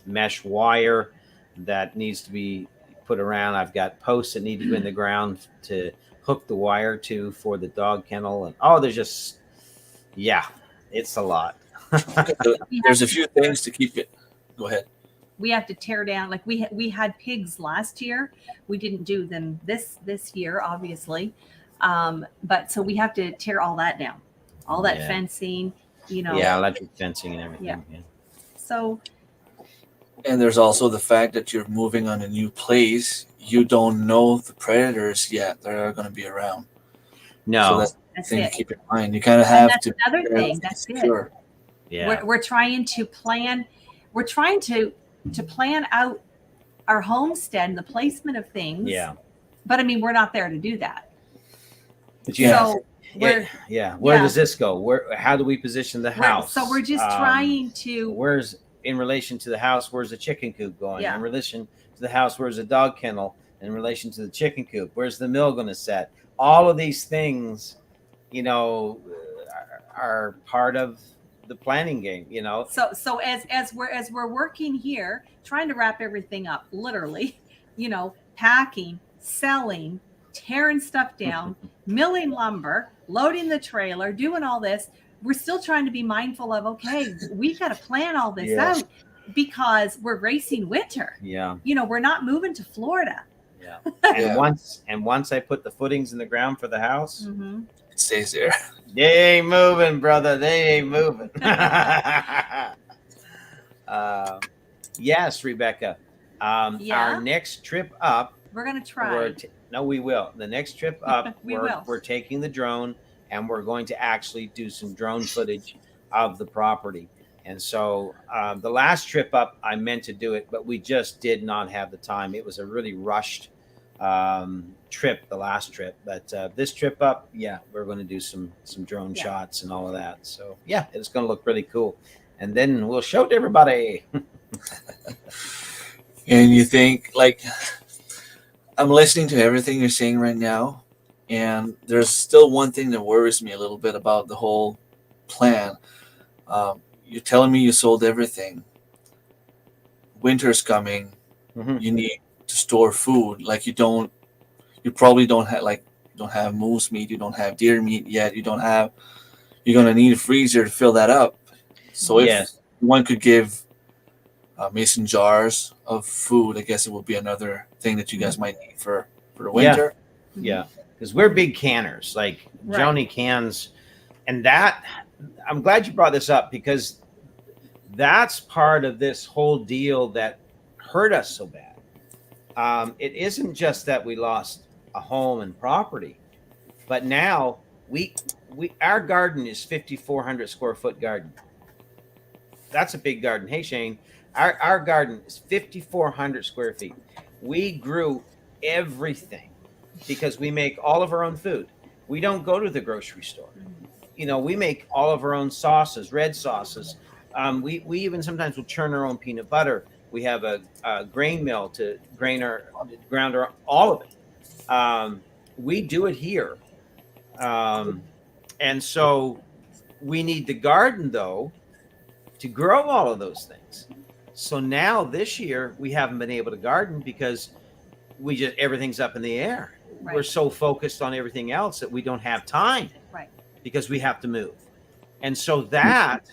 mesh wire that needs to be put around. I've got posts that need to go in the ground to hook the wire to for the dog kennel. And there's just, it's a lot. There's a few things to keep it. Go ahead. We have to tear down, like we had pigs last year. We didn't do them this year, obviously. But so we have to tear all that down, all that fencing, electric fencing and everything. Yeah. So. And there's also the fact that you're moving on a new place. You don't know the predators yet that are going to be around. No, so that's the thing to keep in mind. You kind of have to. Another thing. That's secure. Good. Yeah, we're trying to plan. We're trying to plan out our homestead and the placement of things. Yeah. But I mean, we're not there to do that. But Where does this go? How do we position the house? So we're just trying to. Where's in relation to the house? Where's the chicken coop going? In relation to the house, where's the dog kennel? In relation to the chicken coop, where's the mill going to set? All of these things, are part of the planning game. So as we're working here, trying to wrap everything up, literally, packing, selling, tearing stuff down, milling lumber, loading the trailer, doing all this. We're still trying to be mindful of, okay, we got to plan all this out because we're racing winter. Yeah. We're not moving to Florida. Yeah. And once I put the footings in the ground for the house, it stays there. They ain't moving, brother. They ain't moving. Yes, Rebecca. Yeah? Our next trip up, We're gonna try. no, we will. The next trip up, We will. we're taking the drone and we're going to actually do some drone footage of the property. And so the last trip up, I meant to do it, but we just did not have the time. It was a really rushed trip, the last trip. But this trip up, yeah, we're going to do some drone shots and all of that. So yeah, it's going to look really cool. And then we'll show it to everybody. And you think, like, I'm listening to everything you're saying right now, and there's still one thing that worries me a little bit about the whole plan. You're telling me you sold everything. Winter's coming. Mhm. You need to store food. Like you probably don't have moose meat. You don't have deer meat yet. You're gonna need a freezer to fill that up. So if Yes. one could give mason jars of food, I guess it would be another thing that you guys might need for the winter. Yeah, because we're big canners. Like Right. Joanie cans, and that I'm glad you brought this up because that's part of this whole deal that hurt us so bad. It isn't just that we lost a home and property, but now we our garden is 5,400 square foot garden. That's a big garden. Hey Shane, our garden is 5,400 square feet. We grew everything because we make all of our own food. We don't go to the grocery store. You know, we make all of our own sauces, red sauces. We even sometimes will churn our own peanut butter. We have a grain mill to ground all of it. We do it here. And so we need the garden though to grow all of those things. So now this year we haven't been able to garden because everything's up in the air. Right. We're so focused on everything else that we don't have time. Right. Because we have to move. And so that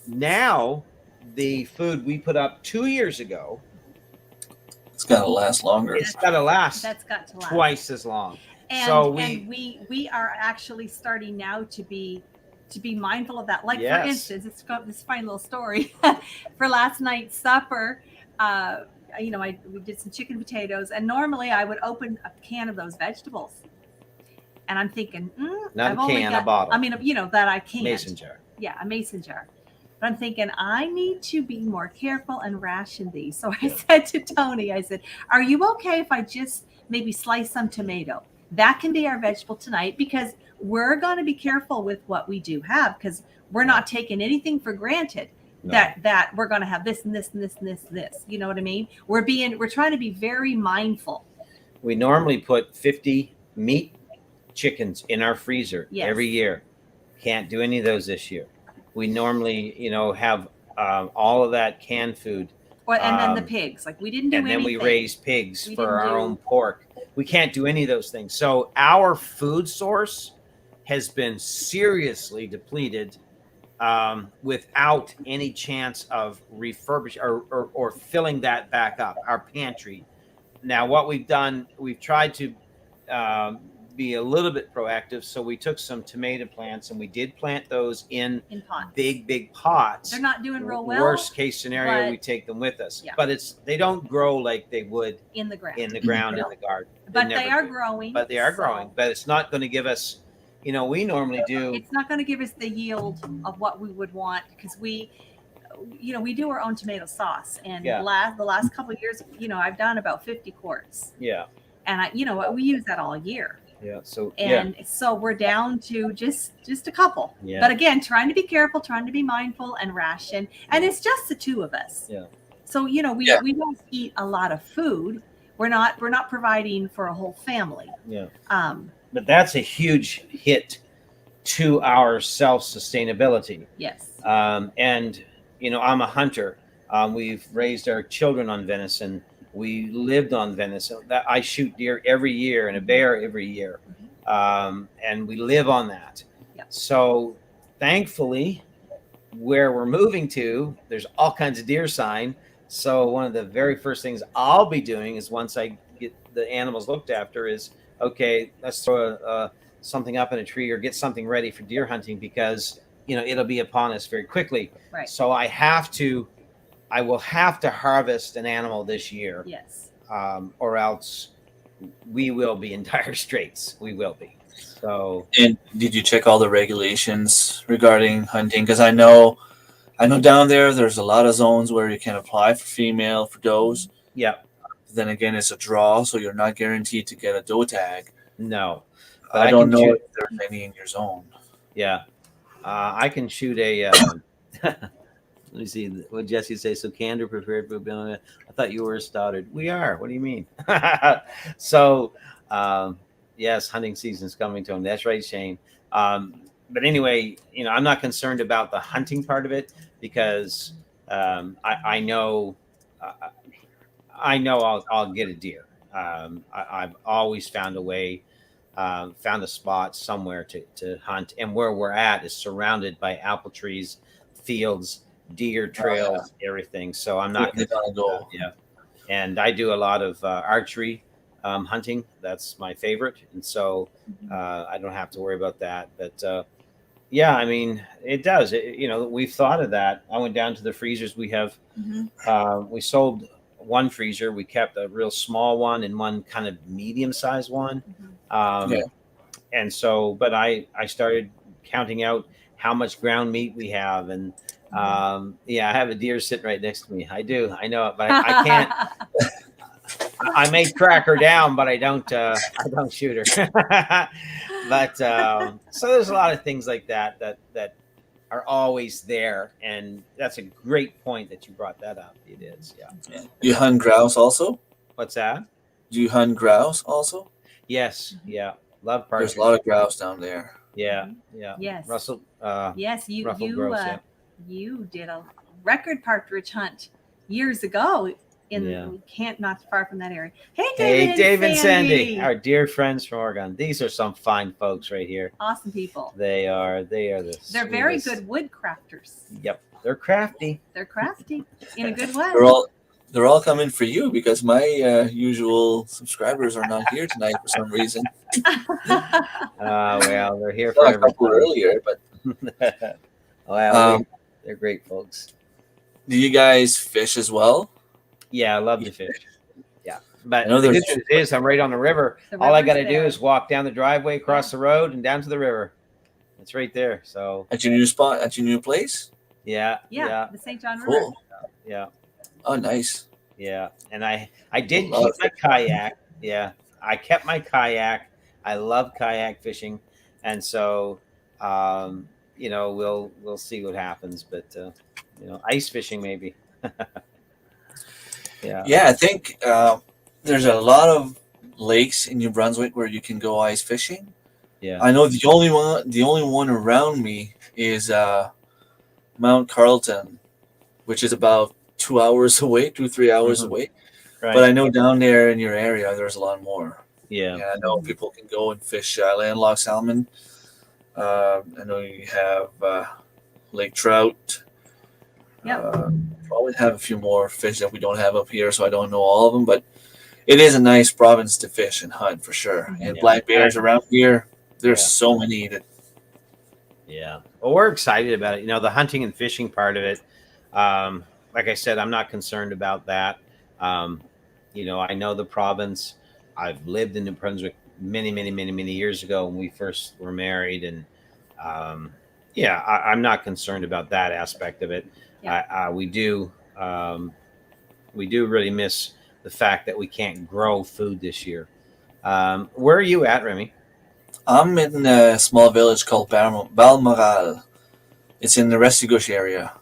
now the food we put up 2 years ago, It's gotta last longer. it's got to last That's got to last. twice as long. And, So and we are actually starting now to be mindful of that. Like Yes. for instance, it's got this fine little story for last night's supper. We did some chicken potatoes, and normally I would open a can of those vegetables, and I'm thinking, Not I've a only can, got, a bottle. I mean, that I can't. Mason jar. Yeah, a mason jar. But I'm thinking I need to be more careful and ration these. So I said to Tony, I said, "Are you okay if I just maybe slice some tomato? That can be our vegetable tonight because we're going to be careful with what we do have because we're not taking anything for granted." No. That we're going to have this and this and this and this and this. You know what I mean? We're trying to be very mindful. We normally put 50 meat chickens in our freezer Yes. every year. Can't do any of those this year. We normally, have all of that canned food. And then the pigs, like we didn't do And then anything. we raise pigs We for didn't our do- own pork. We can't do any of those things. So our food source has been seriously depleted without any chance of refurbishing or filling that back up, our pantry. Now, what we've done, we've tried to be a little bit proactive. So we took some tomato plants and we did plant those in pots. big pots. They're not doing real well. Worst case scenario, but- we take them with us. Yeah. But they don't grow like they would in the ground. in the ground in the garden. But never they are do. growing. But they are so growing. But it's not going to give us, we normally do. It's not going to give us the yield of what we would want because we do our own tomato sauce. And Yeah. the last couple of years, I've done about 50 quarts. Yeah. And we use that all year. Yeah. So And so we're down to just a couple. Yeah. But again, trying to be careful, trying to be mindful and ration. And it's just the two of us. Yeah. So, we don't eat a lot of food. We're not providing for a whole family. Yeah. Um, But that's a huge hit to our self-sustainability. yes. And I'm a hunter. We've raised our children on venison. We lived on venison. I shoot deer every year and a bear every year. And we live on that. Yeah. So thankfully, where we're moving to, there's all kinds of deer sign. So one of the very first things I'll be doing is once I get the animals looked after is, okay, let's throw something up in a tree or get something ready for deer hunting because, it'll be upon us very quickly. Right. So I have to I will have to harvest an animal this year, Yes. or else we will be in dire straits. We will be. So And did you check all the regulations regarding hunting? Because I know down there, there's a lot of zones where you can apply for female for does. yeah, Then again, it's a draw, so you're not guaranteed to get a doe tag. no, but I I don't can know shoot. if there's any in your zone. Yeah, I can shoot a. Let me see. What did Jesse say? So candor prepared for. I thought you were a Stoddard. We are. What do you mean? So, yes, hunting season's coming to him. That's right, Shane. But anyway, I'm not concerned about the hunting part of it because I know I know I'll get a deer. I've always found a way, found a spot somewhere to hunt, and where we're at is surrounded by apple trees, fields, deer trails, everything. So I'm not They going gotta go. yeah. And I do a lot of archery hunting. That's my favorite, and so I don't have to worry about that. But yeah, I mean, it does. We've thought of that. I went down to the freezers. We have we sold one freezer. We kept a real small one and one kind of medium sized one. Yeah. And so, but I started counting out how much ground meat we have, and yeah, I have a deer sitting right next to me. I do. I know it, but I can't. I may track her down, but I don't. I don't shoot her. But so there's a lot of things like that are always there, and that's a great point that you brought that up. It is, yeah. You hunt grouse also? What's that? Do you hunt grouse also? Yes, yeah. Love There's partridge. a lot of grouse down there. Yeah, yeah. Yes. Russell. Yes, you Ruffled you grouse, yeah. you did a record partridge hunt years ago in Yeah. Kent, not far from that area. Hey, Hey, Dave and Sandy. Sandy, our dear friends from Oregon. These are some fine folks right here. Awesome people. They are the. They're very sweetest. good wood crafters. Yep, they're crafty. They're crafty in a good way. They're all coming for you because my usual subscribers are not here tonight for some reason. Well, they're here for Well, a couple everybody. earlier, but Well, they're great folks. do you guys fish as well? Yeah, I love to fish. Yeah, but I know the good there's- news is I'm right on the river. The All I river's got to do there. is walk down the driveway, across the road, and down to the river. It's right there. So At your new spot, at your new place? yeah, Yeah, the St. John River. Cool. yeah. Oh, nice. Yeah, and I did Love keep my kayak. Yeah, I kept my kayak. I love kayak fishing, and so we'll see what happens. But ice fishing maybe. Yeah. Yeah, I think there's a lot of lakes in New Brunswick where you can go ice fishing. Yeah. I know the only one around me is Mount Carlton, which is about 2 hours away, 2-3 hours Mhm. away. Right. But I know down there in your area, there's a lot more. yeah. Yeah, I know people can go and fish landlocked salmon. I know you have lake trout. Yep. Probably have a few more fish that we don't have up here, so I don't know all of them. But it is a nice province to fish and hunt for sure. And Yeah. black bears around here, there's Yeah. so many that Yeah. Well, we're excited about it. The hunting and fishing part of it. Like I said, I'm not concerned about that. I know the province. I've lived in New Brunswick many, many, many, many years ago when we first were married, and I'm not concerned about that aspect of it. Yeah. We do really miss the fact that we can't grow food this year. Where are you at, Remy? I'm in a small village called Balmoral. It's in the Restigouche area.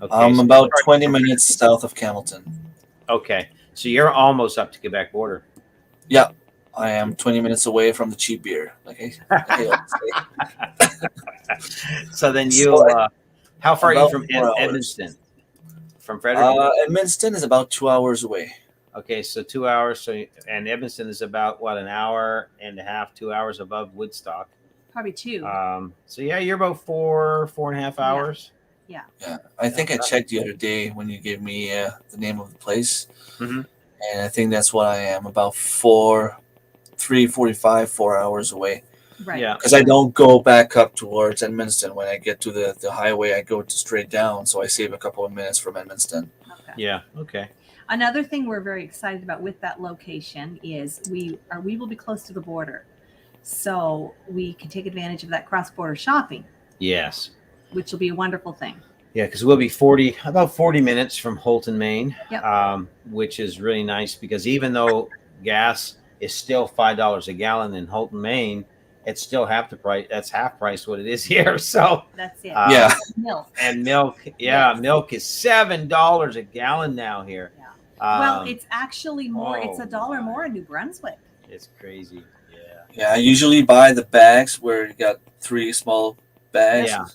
Okay, I'm so about you're- 20 minutes south of Campbellton. Okay, so you're almost up to Quebec border. Yeah, I am 20 minutes away from the cheap beer. Okay. So then how far are you About from 4 hours. Edmonton? From Frederick? Edmundston is about 2 hours away. Okay, so 2 hours. And Edmonton is about an hour and a half, 2 hours above Woodstock. Probably two. So yeah, you're about 4.5 hours. Yeah, I think I checked the other day when you gave me the name of the place, Mhm. and I think that's what I am about 4 hours away. Right. Yeah. because I don't go back up towards Edmundston. When I get to the highway, I go straight down, so I save a couple of minutes from Edmundston. Okay. Yeah. Okay. Another thing we're very excited about with that location is we will be close to the border, so we can take advantage of that cross-border shopping, Yes. which will be a wonderful thing. Yeah, because we'll be about 40 minutes from Holton, Maine, Yep. which is really nice because even though gas is still $5 a gallon in Holton, Maine, it's still half the price. That's half price what it is here. So That's it. Yeah. Milk. and milk, yeah, Yes. milk is $7 a gallon now here. Yeah. Well, Um, it's actually more. It's oh $1 my. more in New Brunswick. It's crazy. Yeah. Yeah, I usually buy the bags where you got 3 small bags, Yeah.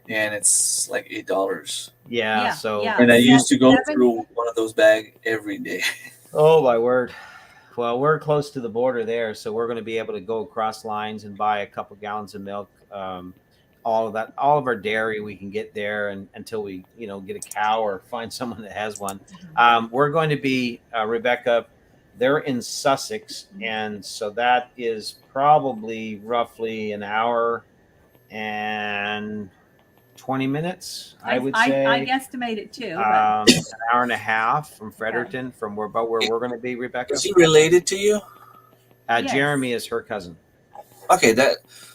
and it's like $8. Yeah. Yeah, So, yeah. And I used to go 7. through one of those bags every day. oh my word. Well, we're close to the border there, so we're going to be able to go across lines and buy a couple gallons of milk. All of that, all of our dairy, we can get there, and until we, get a cow or find someone that has one. We're going to be Rebecca. They're in Sussex, and so that is probably roughly an hour and 20 minutes, I would say. I guesstimate it too. But An hour and a half from Fredericton, from about where we're going to be, Rebecca. Is he related to you? Yes. Jeremy is her cousin. Okay,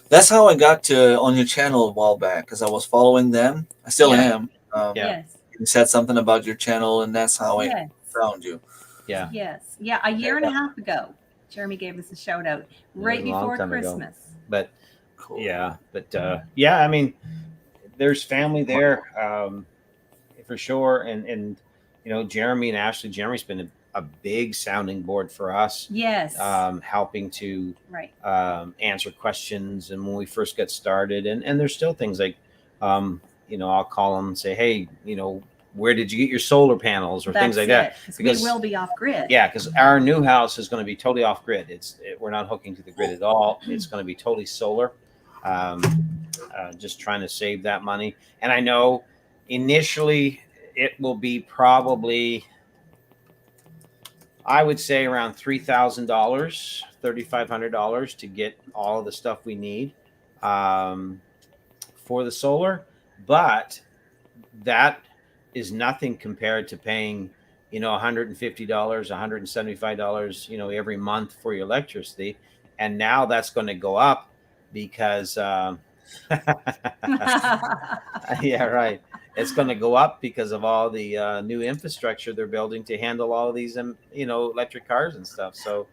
that's how I got to on your channel a while back, because I was following them. I still Yeah. am. Yeah. yes, You said something about your channel, and that's how I yes, found you. Yeah. yes, yeah. A year and a half ago, Jeremy gave us a shout out right was a long before time ago. Christmas. But Cool. yeah, I mean, there's family there, for sure. And Jeremy and Ashley. Jeremy's been a big sounding board for us, Yes, helping to right. answer questions. And when we first got started, and there's still things like, I'll call them and say, hey, where did you get your solar panels or things like that? Because Because- we will be off grid. Yeah, because our new house is going to be totally off grid. We're not hooking to the grid at all. It's going to be totally solar. Just trying to save that money. And I know initially it will be probably, I would say, around $3,000, $3,500 to get all of the stuff we need for the solar. But that is nothing compared to paying, $150, $175, every month for your electricity. And now that's going to go up because, yeah, right. It's going to go up because of all the new infrastructure they're building to handle all of these, electric cars and stuff. So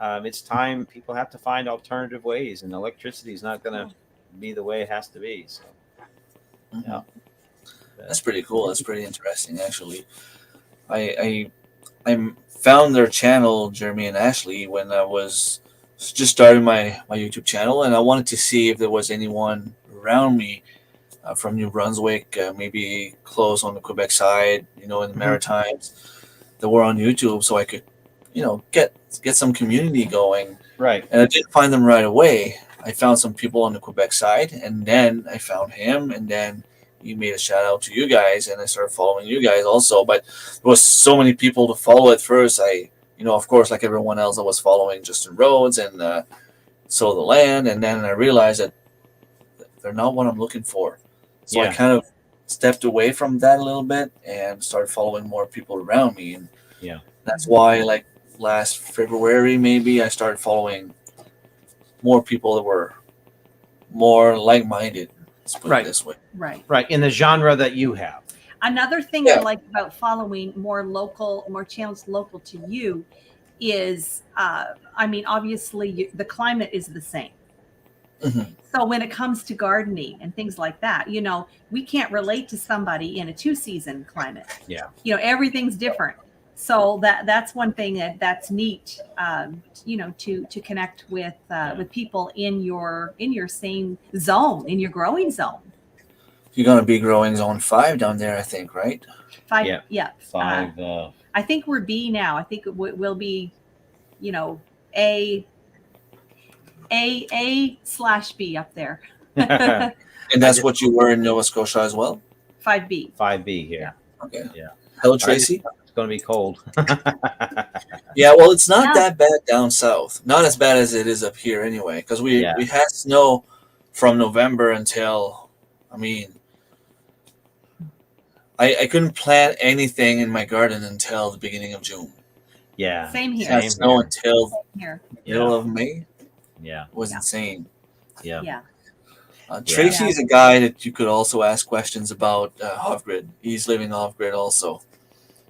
it's time people have to find alternative ways, and electricity is not going to be the way it has to be. So, yeah. That's pretty cool. That's pretty interesting, actually. I found their channel, Jeremy and Ashley, when I was just starting my YouTube channel, and I wanted to see if there was anyone around me from New Brunswick, maybe close on the Quebec side, in the Maritimes, that were on YouTube, so I could, get some community going. Right. And I didn't find them right away. I found some people on the Quebec side, and then I found him, and then he made a shout out to you guys, and I started following you guys also. But there was so many people to follow at first. Of course, like everyone else, I was following Justin Rhodes and Sow the Land, and then I realized that they're not what I'm looking for. So I Yeah. kind of stepped away from that a little bit and started following more people around me. And Yeah. that's why, like last February, maybe I started following more people that were more like-minded. Let's put Right. it this way. Right. Right. In the genre that you have. Another thing Yeah. I like about following more channels local to you is, obviously the climate is the same. Mhm. So when it comes to gardening and things like that, we can't relate to somebody in a 2-season climate. Yeah. Everything's different. So that's one thing that's neat, to connect with people in your same zone, in your growing zone. You're gonna be growing zone 5 down there, I think, right? 5, Yeah. yeah. 5. I think we're B now. I think we'll be, A/B up there. And that's what you were in Nova Scotia as well. 5B. 5B here. Okay. Yeah. Hello, Tracy. It's going to be cold. Yeah, well, it's not Yeah. that bad down south. Not as bad as it is up here anyway. Because Yeah. we had snow from November until, I mean, I couldn't plant anything in my garden until the beginning of June. Yeah. Same here. Had Same snow here. until Here. middle Yeah. of May. Yeah. It was Yeah. insane. Yeah. Yeah. Tracy is a guy that you could also ask questions about off grid. He's living off grid also.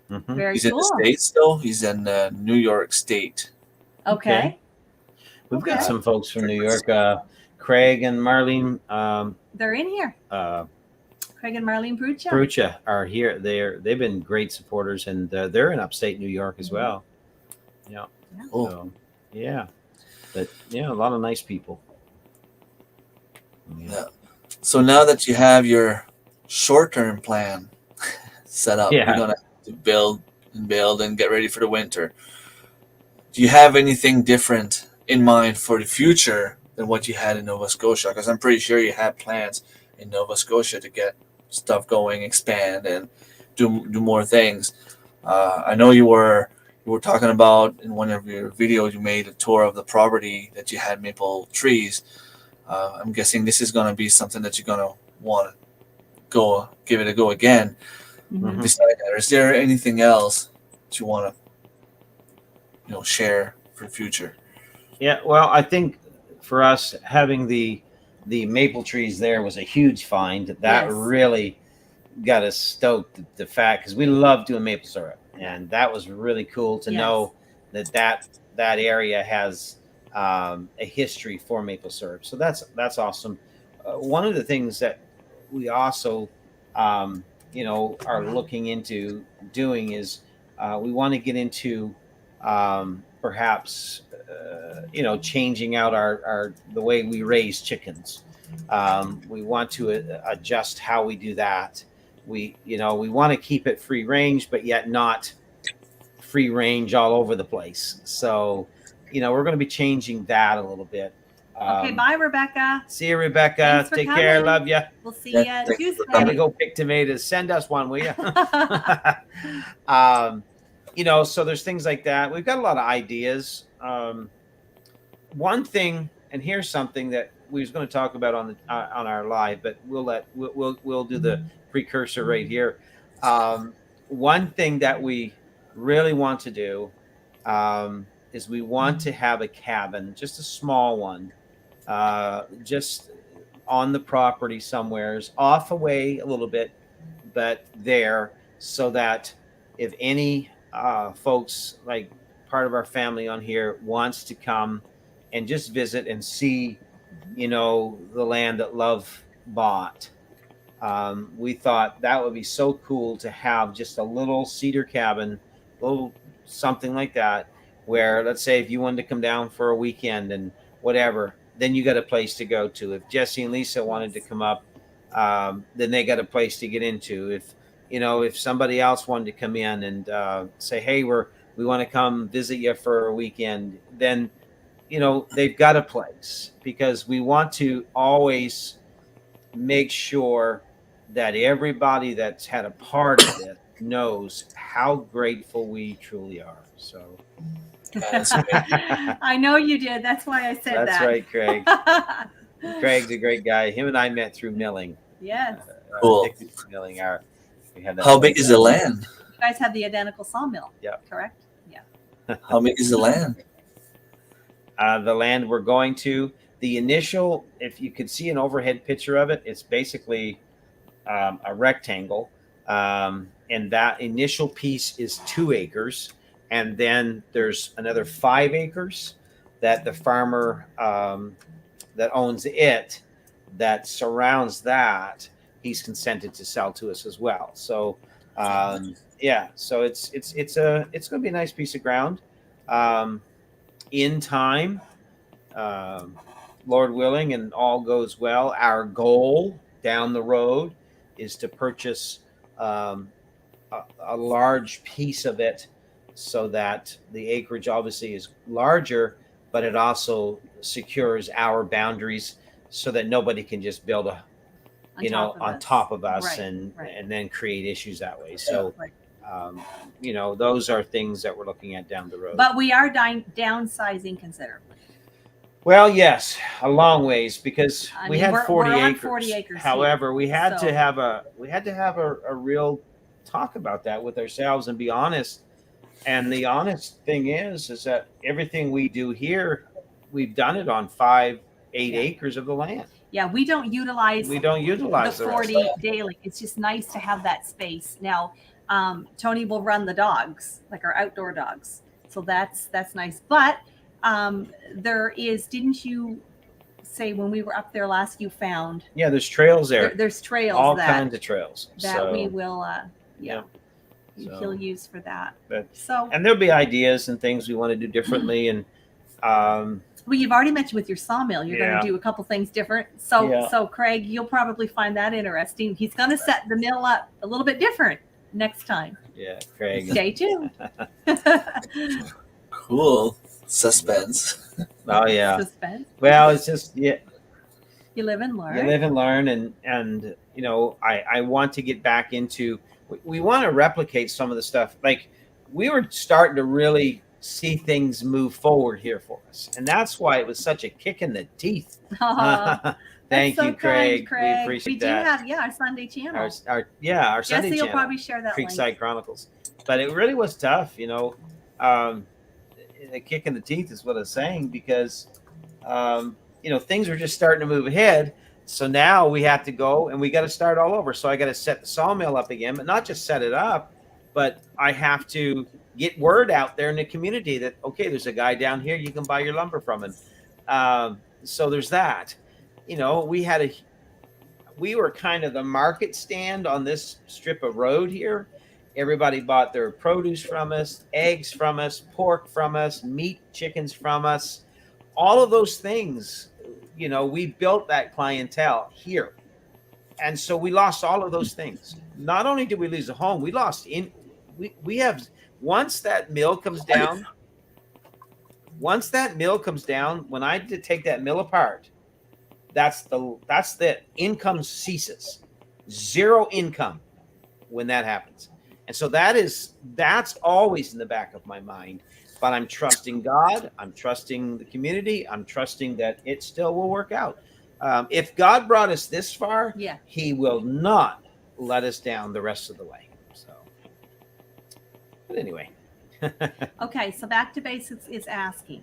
Mhm. Very He's in the cool. States though. He's in New York State. Okay. We've got Okay. some folks from New York. Craig and Marlene They're in here. Craig and Marlene Brucha. Brucha are here. They've been great supporters, and they're in upstate New York as well. Yeah. Cool. So, yeah. But yeah, a lot of nice people. Yeah. So now that you have your short-term plan set up, Yeah. you're gonna have to build and get ready for the winter. Do you have anything different in mind for the future than what you had in Nova Scotia? Because I'm pretty sure you had plans in Nova Scotia to get stuff going, expand, and do more things. I know you were talking about in one of your videos you made a tour of the property that you had maple trees. I'm guessing this is going to be something that you're going to want to give it a go again. Mhm. Besides that, is there anything else that you want to share for the future? Yeah. Well, I think for us having the maple trees there was a huge find. That Yes. really got us stoked. The fact, because we love doing maple syrup, and that was really cool to Yes. know that area has a history for maple syrup. So that's awesome. One of the things that we also are looking into doing is we want to get into perhaps changing out our the way we raise chickens. We want to adjust how we do that. We want to keep it free range, but yet not free range all over the place. So we're going to be changing that a little bit. Okay. Bye, Rebecca. See you, Rebecca. Thanks for Take care. coming. Love you. We'll see Yeah, you thanks for Tuesday. I'm gonna go pick tomatoes. Send us one, will you? So there's things like that. We've got a lot of ideas. One thing, and here's something that we was going to talk about on our live, but we'll do the precursor right here. One thing that we really want to do is we want to have a cabin, just a small one, just on the property somewheres, off away a little bit, but there, so that if any folks, like part of our family on here, wants to come and just visit and see, the land that Love bought, we thought that would be so cool to have just a little cedar cabin, little something like that, where, let's say, if you wanted to come down for a weekend and whatever, then you got a place to go to. If Jesse and Lisa wanted to come up, then they got a place to get into. If somebody else wanted to come in and say, hey, we want to come visit you for a weekend, then they've got a place, because we want to always make sure that everybody that's had a part of it knows how grateful we truly are. So I know you did. That's why I said that's that. right, Craig. Craig's a great guy. Him and I met through milling. Yes. Cool. Addicted to milling. We had that How big is the land? You guys have the identical sawmill. Yeah. Correct? Yeah. How big is the land? The land we're going to, the initial, if you could see an overhead picture of it, it's basically a rectangle. And that initial piece is 2 acres. And then there's another 5 acres that the farmer that owns it, that surrounds that, he's consented to sell to us as well. So so it's going to be a nice piece of ground. In time, Lord willing, and all goes well, our goal down the road is to purchase a large piece of it, so that the acreage obviously is larger, but it also secures our boundaries, so that nobody can just build on top of us Right, and right. and then create issues that way. So Right. Um, those are things that we're looking at down the road. But we are downsizing considerably. Well, yes, a long ways, because I we mean, had we're 40 on acres. 40 acres However, here, we had so- to have a real talk about that with ourselves and be honest. And the honest thing is that everything we do here, we've done it on 5-8 acres of the land. Yeah, we don't utilize We don't utilize the the rest. 40 daily. It's just nice to have that space. Now, Tony will run the dogs, like our outdoor dogs. So that's nice. But there is, didn't you say when we were up there last, you found Yeah, there's trails there. there's trails All that kinds of trails. that we will So- he'll use for that. But- So And there'll be ideas and things we want to do differently. And well, you've already mentioned with your sawmill, you're going Yeah. to do a couple things different. So Yeah. so Craig, you'll probably find that interesting. He's going to set the mill up a little bit different next time. yeah, Craig. Stay tuned. Cool. Suspense. Oh yeah. Suspense. Well, it's just You live and learn. You live and learn, and I want to get back into. We want to replicate some of the stuff. Like, we were starting to really see things move forward here for us, and that's why it was such a kick in the teeth. Aw, Thank that's you, so kind, Craig. We appreciate we do that. have our Sunday channel. Our Sunday Jesse will channel, probably share that Creekside link. Chronicles. But it really was tough, a kick in the teeth is what I was saying, because things were just starting to move ahead. So now we have to go and we got to start all over. So I got to set the sawmill up again, but not just set it up, but I have to get word out there in the community that, okay, there's a guy down here, you can buy your lumber from him. So there's that. We were kind of the market stand on this strip of road here. Everybody bought their produce from us, eggs from us, pork from us, meat, chickens from us. All of those things, we built that clientele here. And so we lost all of those things. Not only did we lose a home, we lost we have, once that mill comes down, when I did take that mill apart, that's the income ceases. Zero income when that happens. And so that's always in the back of my mind. But I'm trusting God. I'm trusting the community. I'm trusting that it still will work out. If God brought us this far, Yeah. He will not let us down the rest of the way. So, but anyway, Okay, so Back to Basics is asking.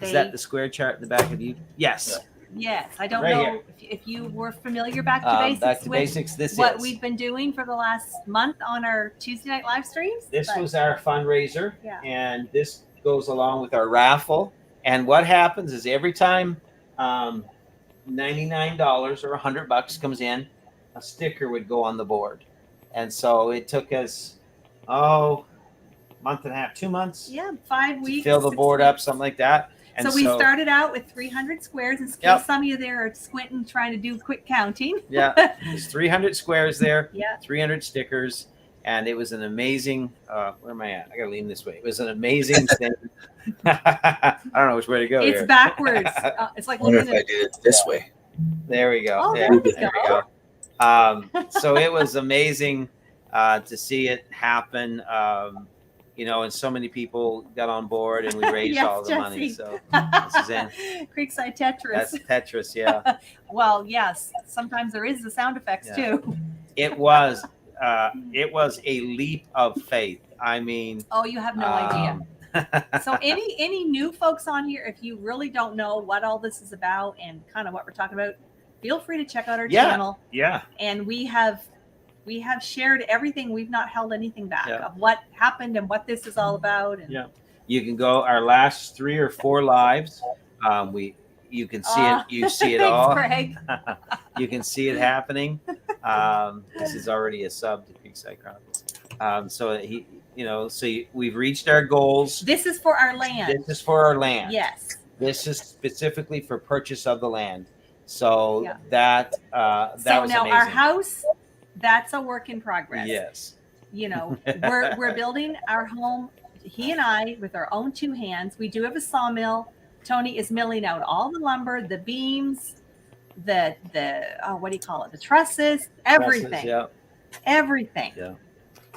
is that the square chart in the back of you? Yes. Yes, I don't Right know here. if you were familiar Back to Basics Back to with basics. This what is. we've been doing for the last month on our Tuesday night live streams. This but- was our fundraiser, Yeah. and this goes along with our raffle. And what happens is every time $99 or $100 comes in, a sticker would go on the board. And so it took us, month and a half, 2 months yeah, 5 to weeks. fill the 6 board up, weeks. something like that. And So we started out with 300 squares. In case Yep. some of you there are squinting, trying to do quick counting. Yeah, there's 300 squares there, Yeah. 300 stickers, and it was an amazing. Where am I at? I gotta lean this way. It was an amazing thing. I don't know which way to go. It's here. backwards. It's like I wonder if looking I did it this way. There we go. Oh, Yeah, there we go. So it was amazing to see it happen. And so many people got on board, and we raised Yes, all the money. Jesse. So this is in. Creekside Tetris. That's Tetris. Yeah, Well, yes. Sometimes there is the sound effects Yeah. too. it was. It was a leap of faith. I mean, Oh, you have no idea. idea. So any new folks on here, if you really don't know what all this is about and kind of what we're talking about, feel free to check out our Yeah. channel. Yeah. And we have shared everything. We've not held anything back Yeah. of what happened and what this is all about. And Yeah. You can go our last 3 or 4 lives. You can see it. You see it Thanks, all. Craig. You can see it happening. This is already a sub to Creekside Chronicles. We've reached our goals. This is for our land. This is for our land. Yes. This is specifically for purchase of the land. So Yeah. that So was now amazing. our house, that's a work in progress. Yes. We're building our home. He and I, with our own 2 hands. We do have a sawmill. Tony is milling out all the lumber, the beams, the what do you call it? The trusses, everything. Yeah. Everything. Yeah.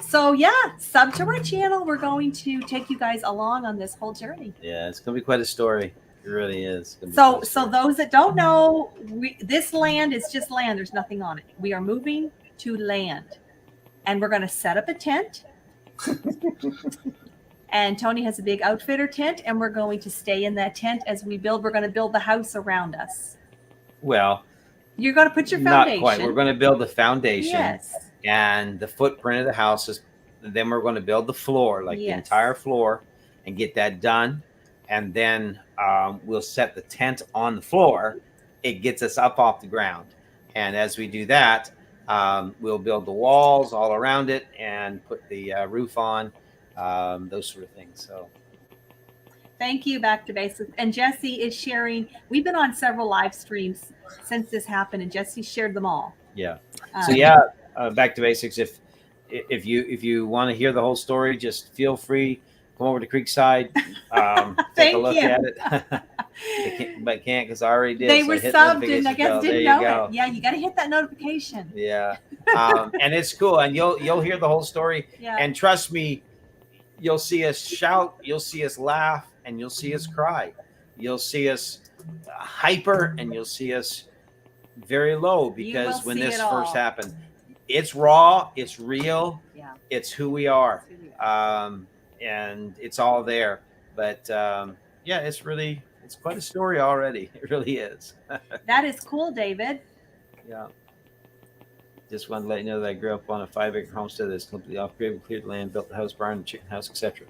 So yeah, sub to our channel. We're going to take you guys along on this whole journey. Yeah, it's gonna be quite a story. It really is. It's gonna be So quite a story. those that don't know, this land is just land. There's nothing on it. We are moving to land, and we're going to set up a tent. And Tony has a big outfitter tent, and we're going to stay in that tent as we build. We're going to build the house around us. Well, You're going to put your not foundation. quite. We're going to build the foundation. Yes. And the footprint of the house is. Then we're going to build the floor, like the entire floor, and get that done. And then we'll set the tent on the floor. It gets us up off the ground. And as we do that, we'll build the walls all around it and put the roof on, those sort of things. So. Thank you, Back to Basics. And Jesse is sharing. We've been on several live streams since this happened, and Jesse shared them all. Yeah. So yeah, Back to Basics. If you want to hear the whole story, just feel free. Come over to Creekside. Take a look at it. But can't because I already did. They were subbed and I guess didn't know it. Yeah, you got to hit that notification. Yeah, and it's cool, and you'll hear the whole story. Yeah. And trust me, you'll see us shout, you'll see us laugh, and you'll see us cry. You'll see us hyper, and you'll see us very low because when this first happened, it's raw, it's real, it's who we are, and it's all there. But yeah, it's quite a story already. It really is. That is cool, David. Yeah. Just wanted to let you know that I grew up on a 5-acre homestead that's completely off-grid. We cleared land, built the house, barn, chicken house, etc.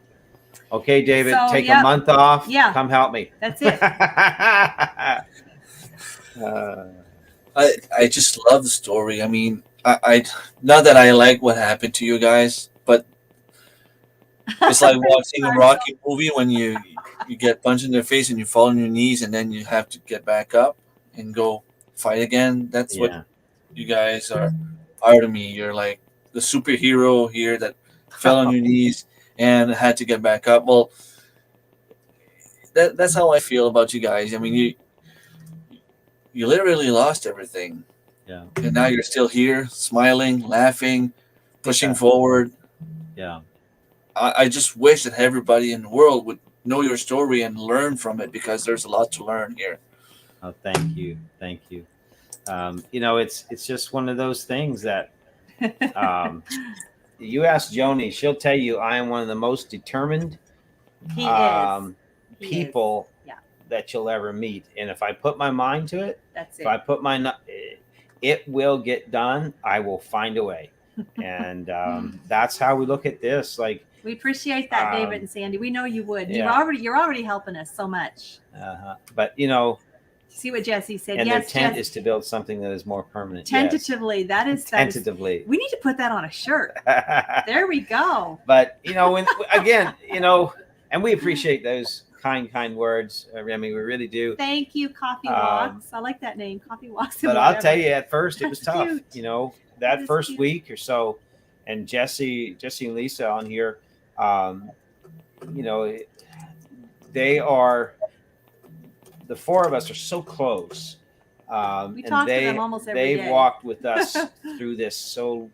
Okay, David, take a month off. Yeah. Come help me. That's it. I just love the story. I mean, I not that I like what happened to you guys, but it's like watching a Rocky movie when you get punched in the face and you fall on your knees and then you have to get back up and go fight again. That's what you guys are to me. You're like the superhero here that fell on your knees and had to get back up. Well, that's how I feel about you guys. I mean, you literally lost everything. Yeah. And now you're still here, smiling, laughing, pushing forward. Yeah. I just wish that everybody in the world would know your story and learn from it because there's a lot to learn here. Oh, thank you. Thank you. It's just one of those things that you ask Joanie, she'll tell you I am one of the most determined people that you'll ever meet. And if I put my mind to it, if I put it will get done. I will find a way. And that's how we look at this. Like, we appreciate that, David and Sandy. We know you would. Yeah. You're already helping us so much. But see what Jesse said. And yes, their intent is to build something that is more permanent. Tentatively, yes. that is tentatively. We need to put that on a shirt. There we go. But when again, and we appreciate those kind words, Remy. We really do. Thank you, Coffee Walks. I like that name, Coffee Walks. But I'll tell you, at first it was tough. Cute. That first cute. Week or so, and Jesse and Lisa on here, they are. The four of us are so close. We talk to them almost every day. They've walked with us through this so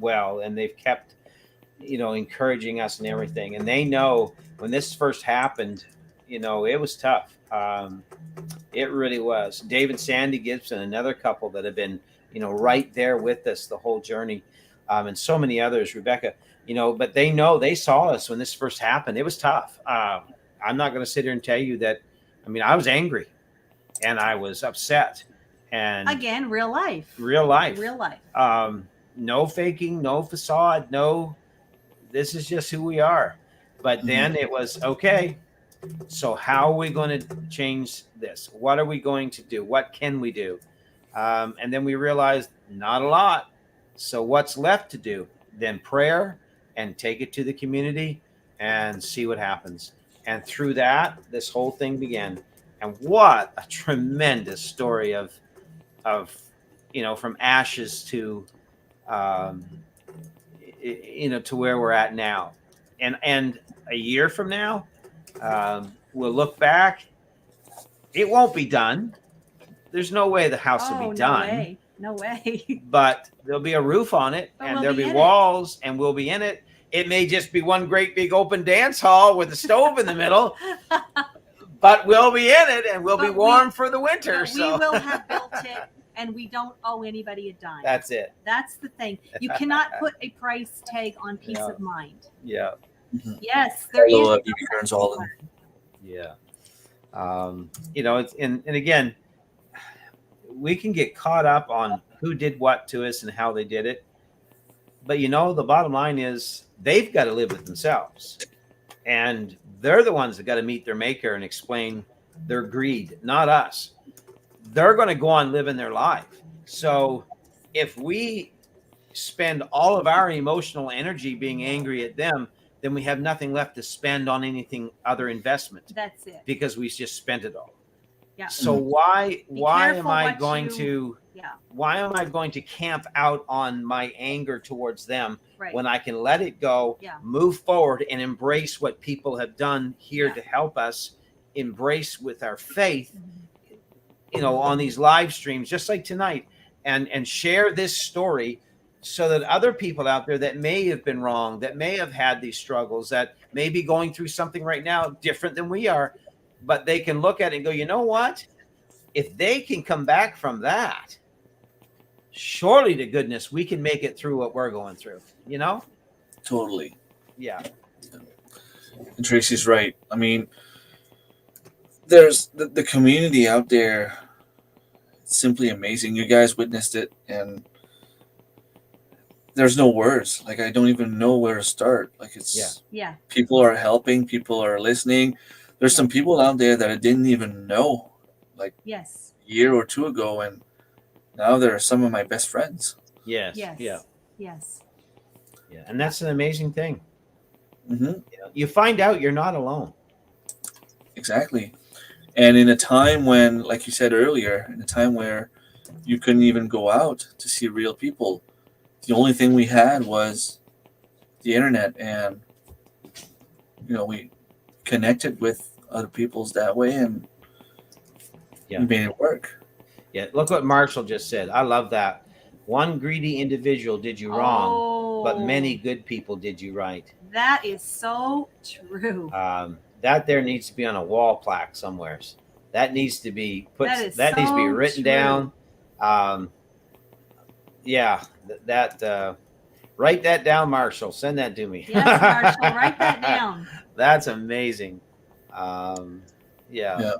well, and they've kept, encouraging us and everything. And they know when this first happened, it was tough. It really was. Dave and Sandy Gibson, another couple that have been, right there with us the whole journey, and so many others. Rebecca, but they saw us when this first happened. It was tough. I'm not going to sit here and tell you that. I mean, I was angry and I was upset. And again, real life. No faking, no facade, no, this is just who we are. But then it was, okay, so how are we going to change this? What are we going to do? What can we do? And then we realized not a lot. So what's left to do? Then prayer and take it to the community and see what happens. And through that, this whole thing began. And what a tremendous story of from ashes to, to where we're at now. And a year from now, we'll look back. It won't be done. There's no way the house will be done. No way. but there'll be a roof on it, But and we'll there'll be be in it. walls, and we'll be in it. It may just be one great big open dance hall with a stove in the middle, but we'll be in it, and we'll be But warm for the winter. But So we will have built it, and we don't owe anybody a dime. that's it. That's the thing. You cannot put a price tag on peace Yeah. of mind. Yeah, Yes, there is. Hello, BB Kearns Alden. yeah. It's and again, we can get caught up on who did what to us and how they did it. But the bottom line is they've got to live with themselves. And they're the ones that got to meet their maker and explain their greed, not us. They're going to go on living their life. So if we spend all of our emotional energy being angry at them, then we have nothing left to spend on anything other investment That's it. because we just spent it all. Yeah. So why am careful I what going you- to Yeah. why am I going to camp out on my anger towards them Right. when I can let it go, Yeah. move forward, and embrace what people have done here Yeah. to help us embrace with our faith, Mhm. on these live streams, just like tonight, and share this story so that other people out there that may have been wrong, that may have had these struggles, that may be going through something right now different than we are, but they can look at it and go, you know what? If they can come back from that, surely to goodness, we can make it through what we're going through, Totally. Yeah. And Tracy's right. I mean, there's the community out there. It's simply amazing. You guys witnessed it, and there's no words. Like, I don't even know where to start. Like, it's Yeah. people are helping, people are listening. There's some people out there that I didn't even know Yes. a year or two ago, and now they're some of my best friends. Yes. Yes. Yeah. Yes. Yeah. And that's an amazing thing. Mm-hmm. You find out you're not alone. Exactly. And in a time when, like you said earlier, in a time where you couldn't even go out to see real people, the only thing we had was the internet, and we connected with other people's that way, and Yeah. we made it work. Yeah. Look what Marshall just said. I love that. One greedy individual did you wrong, but many good people did you right. That is so true. That there needs to be on a wall plaque somewhere. That needs to be put. That is That needs to be so written true. down. Write that down, Marshall. Send that to me. Yes, Marshall, write that down. That's amazing. Yeah.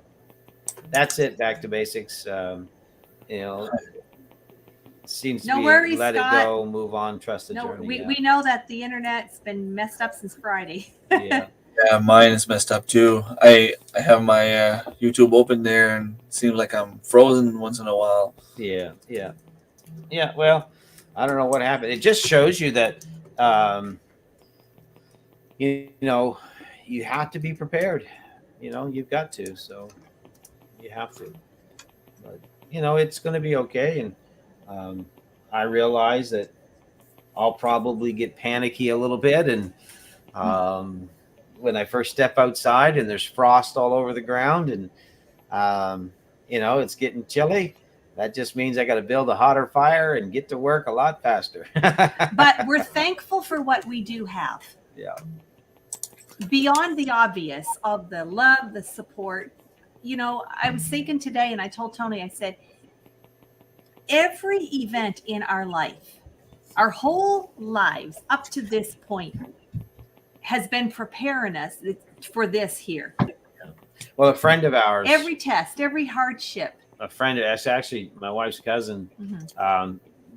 That's it. Back to basics. Seems to No be worries, let Scott. it go, move on, trust the No, journey. we know that the internet's been messed up since Friday. Yeah. Yeah, mine is messed up too. I have my YouTube open there, and it seems like I'm frozen once in a while. Yeah. Well, I don't know what happened. It just shows you that, you have to be prepared. You've got to. So you have to. But it's going to be okay. And I realize that I'll probably get panicky a little bit, and when I first step outside and there's frost all over the ground, and it's getting chilly. That just means I got to build a hotter fire and get to work a lot faster. But we're thankful for what we do have. Yeah. Beyond the obvious of the love, the support. I was thinking today, and I told Tony, I said, every event in our life, our whole lives up to this point, has been preparing us for this here. Well, a friend of ours, Every test, every hardship. that's actually my wife's cousin,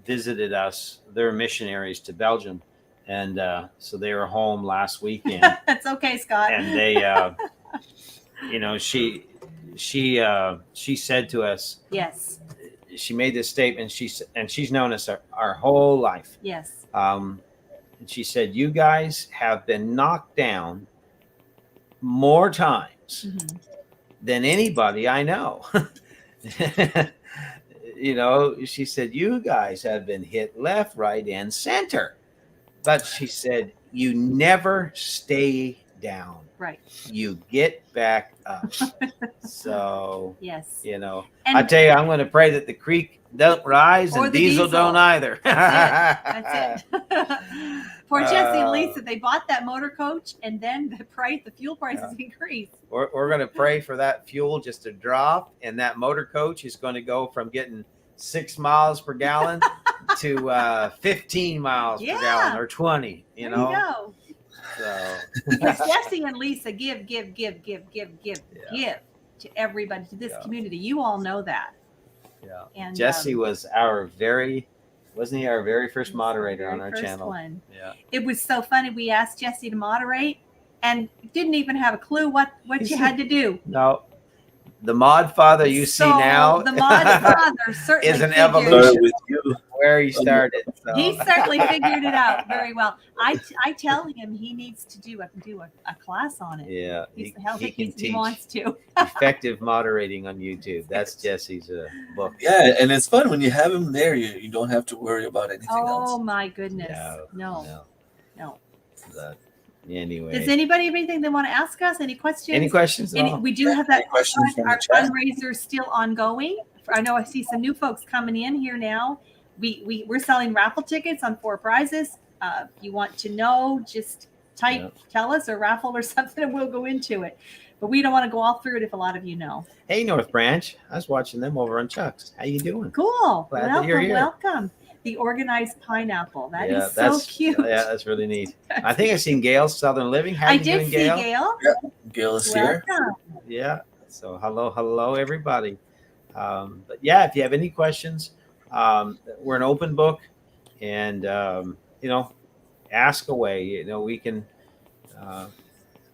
visited us. They're missionaries to Belgium. And so they were home last weekend. That's okay, Scott. And they, she said to us, Yes. she made this statement. She's known us our whole life. Yes. And she said, you guys have been knocked down more times than anybody I know. She said, you guys have been hit left, right, and center. But she said, you never stay down. Right. You get back up. So, Yes. you know, And I tell you, I'm going to pray that the creek don't rise Or and the diesel diesel. don't either. That's it. Poor Jesse and Uh, Lisa, they bought that motor coach, and then the fuel prices increased. We're going to pray for that fuel just to drop, and that motor coach is going to go from getting 6 miles per gallon to 15 miles per gallon or 20. You There know, you go. so Because Jesse and Lisa give to everybody, to this Yeah. community. You all know that. yeah. And Jesse wasn't he our very first moderator on our first channel? one. Yeah. It was so funny. We asked Jesse to moderate and didn't even have a clue what you had to do. No, the mod father you see now the mod father certainly is an figured- evolution. Started with you. where he started. So. He certainly figured it out very well. I tell him he needs to do a class on it. Yeah, he he can teach wants to. effective moderating on YouTube. That's Jesse's book. Yeah, and it's fun when you have him there. You don't have to worry about anything Oh else. my goodness. No. But anyway. Does anybody have anything they want to ask us? Any questions? Any questions? At all? We do have that questions from our the chat? fundraiser still ongoing. I know I see some new folks coming in here now. We're selling raffle tickets on 4 prizes. If you want to know, just tell us or raffle or something, and we'll go into it. But we don't want to go all through it if a lot of you know. Hey, North Branch. I was watching them over on Chuck's. How you doing? Cool. Glad that you're here. Welcome. The organized pineapple. That is so cute. Yeah, that's really neat. I think I've seen Gail's Southern Living. How I you did doing, see Gail. Gail is here. Welcome. Yeah. So hello, everybody. But yeah, if you have any questions, we're an open book, and ask away. We can.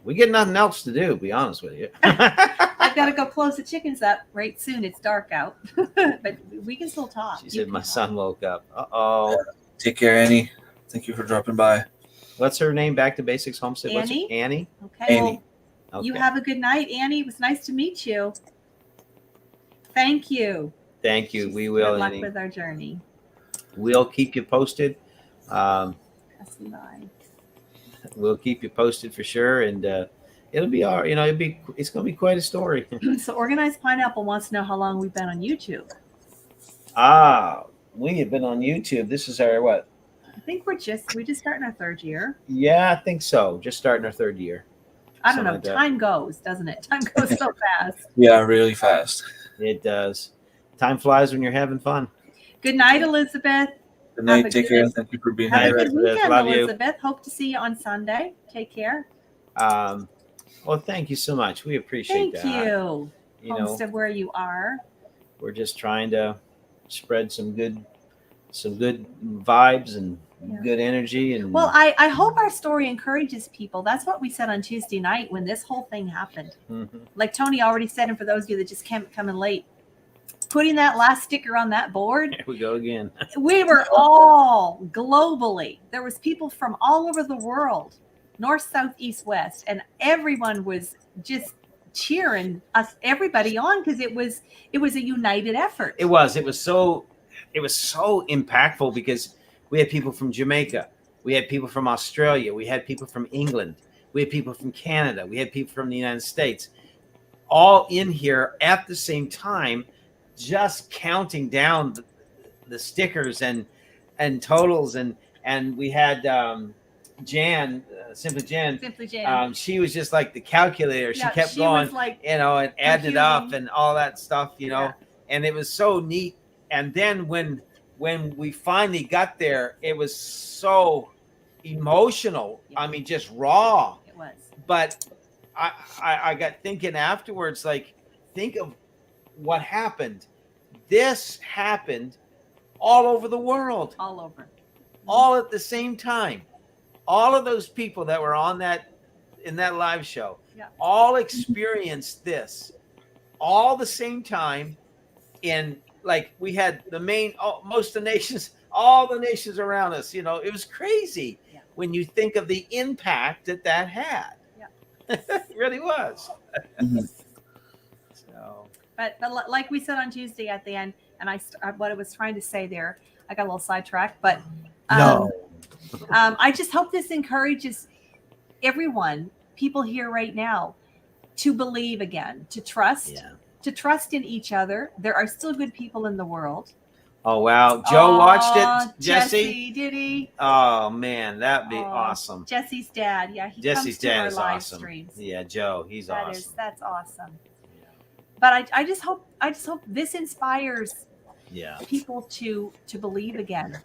We get nothing else to do. To be honest with you. I've got to go close the chickens up right soon. It's dark out, but we can still talk. She said my son woke up. Uh-oh. Take care, Annie. Thank you for dropping by. What's her name? Back to Basics Homestead. What's Annie. Annie? Okay. Annie. Well, you have a good night, Annie. It was nice to meet you. Thank you. Thank you. We will. Good luck Annie. with our journey. We'll keep you posted. Passing by. We'll keep you posted for sure, and it'll be our. It's going to be quite a story. So, Organized Pineapple wants to know how long we've been on YouTube. We have been on YouTube. This is our what? I think we just starting our 3rd year. Yeah, I think so. Just starting our 3rd year. I don't know. Something like that. Time goes, doesn't it? Time goes so fast. Yeah, really fast. It does. Time flies when you're having fun. Good night, Elizabeth. Good Have a night. Take good- care. Thank you for being Have a here. good Elizabeth. weekend, Love you. Elizabeth. Hope to see you on Sunday. Take care. Well, thank you so much. We appreciate Thank that. you. You know, Homestead, where you are. we're just trying to spread some good vibes and good energy. And Well, I hope our story encourages people. That's what we said on Tuesday night when this whole thing happened. Mhm. Like Tony already said, and for those of you that just can't come in late, putting that last sticker on that board, Here we go again. we were all globally. There was people from all over the world, north, south, east, west, and everyone was just cheering us, everybody on, because it was a united effort. It was so impactful because we had people from Jamaica, we had people from Australia, we had people from England, we had people from Canada, we had people from the United States, all in here at the same time, just counting down the stickers and totals, and we had Jan, Simply Jan. Simply Jan. She was just like the calculator. She kept she going, was like, and added up computing. and all that stuff, Yeah. and it was so neat. And then when we finally got there, it was so emotional. Yeah. I mean, just raw. It was. But I got thinking afterwards, like, think of what happened. This happened all over the world, All over. all at the same time. All of those people that were in that live show, Yeah. all experienced this all the same time. In like we had most of the nations, all the nations around us. It was crazy when you think of the impact that had. Yeah. It really was. Mhm. So But like we said on Tuesday at the end, and what I was trying to say there, I got a little sidetracked, but no. I just hope this encourages everyone, people here right now to believe again, to trust, Yeah. to trust in each other. There are still good people in the world. Oh wow, Joe watched Aw, it. Jesse. did he? Oh man, that'd be Aw, awesome. Jesse's dad. Yeah, he Jesse's comes to dad our is live awesome. streams. Yeah, Joe, he's awesome. That's awesome. Yeah. But I just hope this inspires Yeah. people to believe again.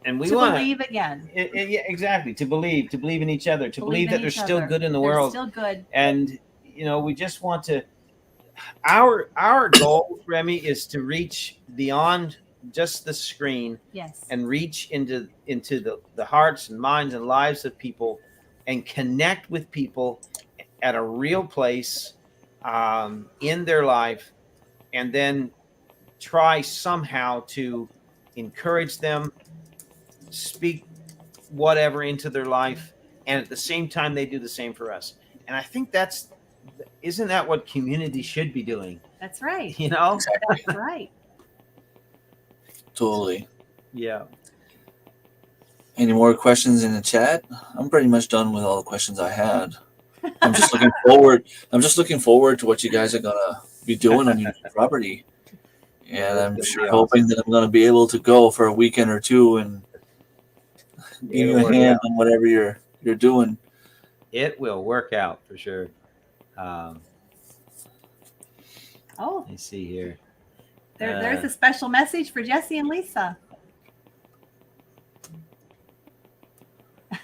And we To want believe again. yeah, exactly. To believe in each other, to believe Believe that in there's each still other. good in the There's world. still good. And we just want to. Our goal, Remy, is to reach beyond just the screen Yes. and reach into the hearts and minds and lives of people, and connect with people at a real place in their life, and then try somehow to encourage them, speak whatever into their life, and at the same time they do the same for us. And I think isn't that what community should be doing? That's right. Exactly. That's right. Totally. Yeah. Any more questions in the chat? I'm pretty much done with all the questions I had. I'm just looking forward to what you guys are gonna be doing on your property. And I'm It's sure gonna be hoping that I'm gonna be able to go for a weekend or two and give you It'll a work hand out. on whatever you're doing. It will work out for sure. Oh, Let me see here. there's a special message for Jesse and Lisa.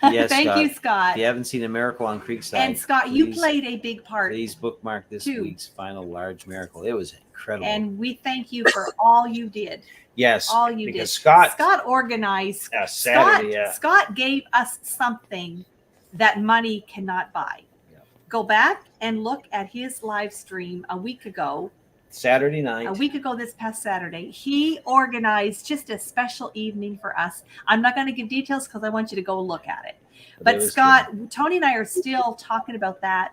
Yes, Thank Scott. you, Scott. If you haven't seen A Miracle on Creekside, And Scott, you please- played a big part. Please bookmark this too. week's final large miracle. It was incredible. And we thank you for all you did. yes, All you because did. Scott organized. Saturday, yeah. Scott gave us something that money cannot buy. Yeah. Go back and look at his live stream a week ago. Saturday night. This past Saturday, he organized just a special evening for us. I'm not going to give details because I want you to go look at it. it But was Scott, Tony and I are still talking about that,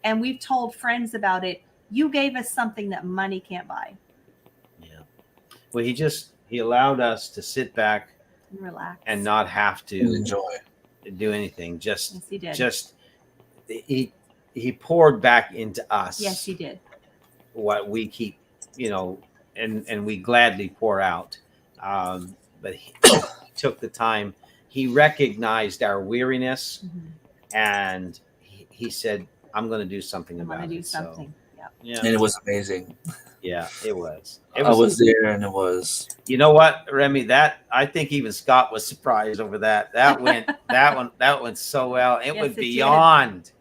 and we've told friends about it. You gave us something that money can't buy. good. Yeah. Well, he allowed us to sit back Relax and not have to Enjoy. do anything. Just Yes, he did. just he poured back into us. Yes, he did. What we keep, and we gladly pour out. But he took the time. He recognized our weariness, and he said, "I'm going to do something I about want to it." do something. Yeah. And it was amazing. Yeah, it was. I was there, and it was. You know what, Remy? That I think even Scott was surprised over that. That went so well. It Yes, went it did. beyond.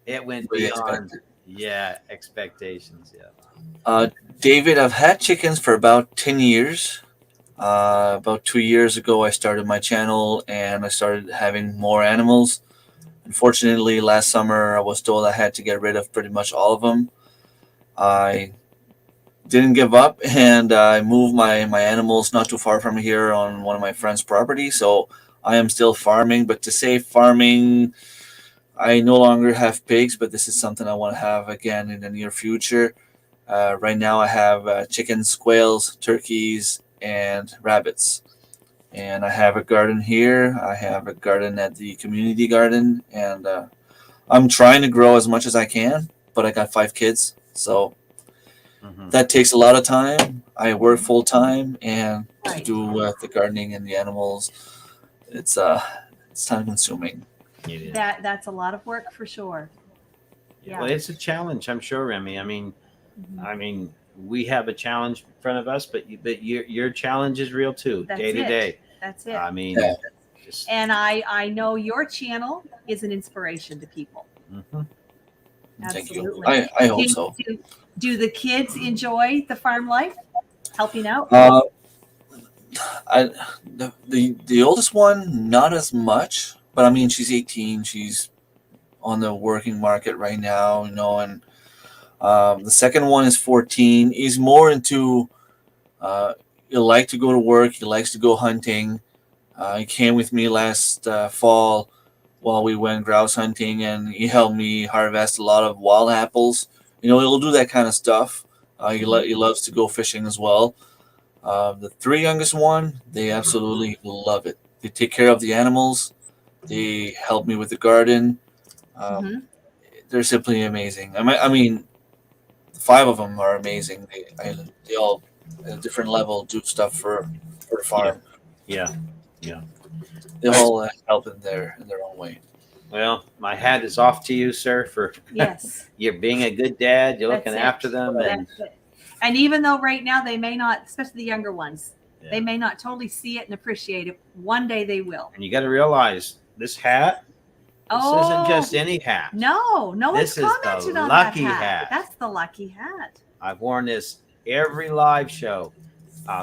It went Really beyond. expected. Yeah, expectations. Yeah. David, I've had chickens for about 10 years. About 2 years ago, I started my channel and I started having more animals. Unfortunately, last summer, I was told I had to get rid of pretty much all of them. I didn't give up, and I moved my animals not too far from here on one of my friend's property. So I am still farming, but to say farming, I no longer have pigs, but this is something I want to have again in the near future. Right now, I have chickens, quails, turkeys, and rabbits. And I have a garden here. I have a garden at the community garden, and I'm trying to grow as much as I can, but I got 5 kids, so that takes a lot of time. I work full time, and to Right. do the gardening and the animals, it's time consuming. It is. That's a lot of work for sure. Yeah. Well, it's a challenge, I'm sure, Remy. I mean, Mhm. we have a challenge in front of us, but your challenge is real too, That's day to it. day. That's it. I mean, Yeah. just, And I know your channel is an inspiration to people. mhm. Thank you. Absolutely. I hope so. Do the kids enjoy the farm life? Helping out? The oldest one, not as much, but I mean, she's 18. She's on the working market right now, and the second one is 14. He's more into, he likes to go to work. He likes to go hunting. He came with me last fall while we went grouse hunting, and he helped me harvest a lot of wild apples. He'll do that kind of stuff. He loves to go fishing as well. The 3 youngest one, they absolutely love it. They take care of the animals. They help me with the garden. Mhm. they're simply amazing. I mean, 5 of them are amazing. They all at a different level do stuff for the farm. Yeah. Yeah. They all help in their own way. Well, my hat is off to you, sir, for Yes. you're being a good dad. You're That's looking it. after them, and That's it. And even though right now they may not, especially the younger ones, Yeah. they may not totally see it and appreciate it. One day they will. you got to realize this hat. This isn't just any hat. No one's This is the commented on lucky that hat. hat. That's the lucky hat. I've worn this every live show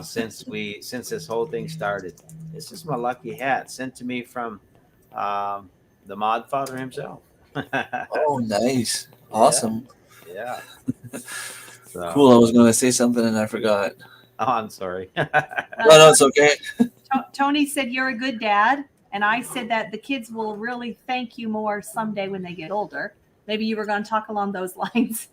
since this whole thing started. This is my lucky hat, sent to me from the Mod Father himself. Oh, nice, awesome, Yeah. So, cool. I was gonna say something and I forgot. Oh, I'm sorry. No, it's okay. Tony said you're a good dad, and I said that the kids will really thank you more someday when they get older. Maybe you were going to talk along those lines.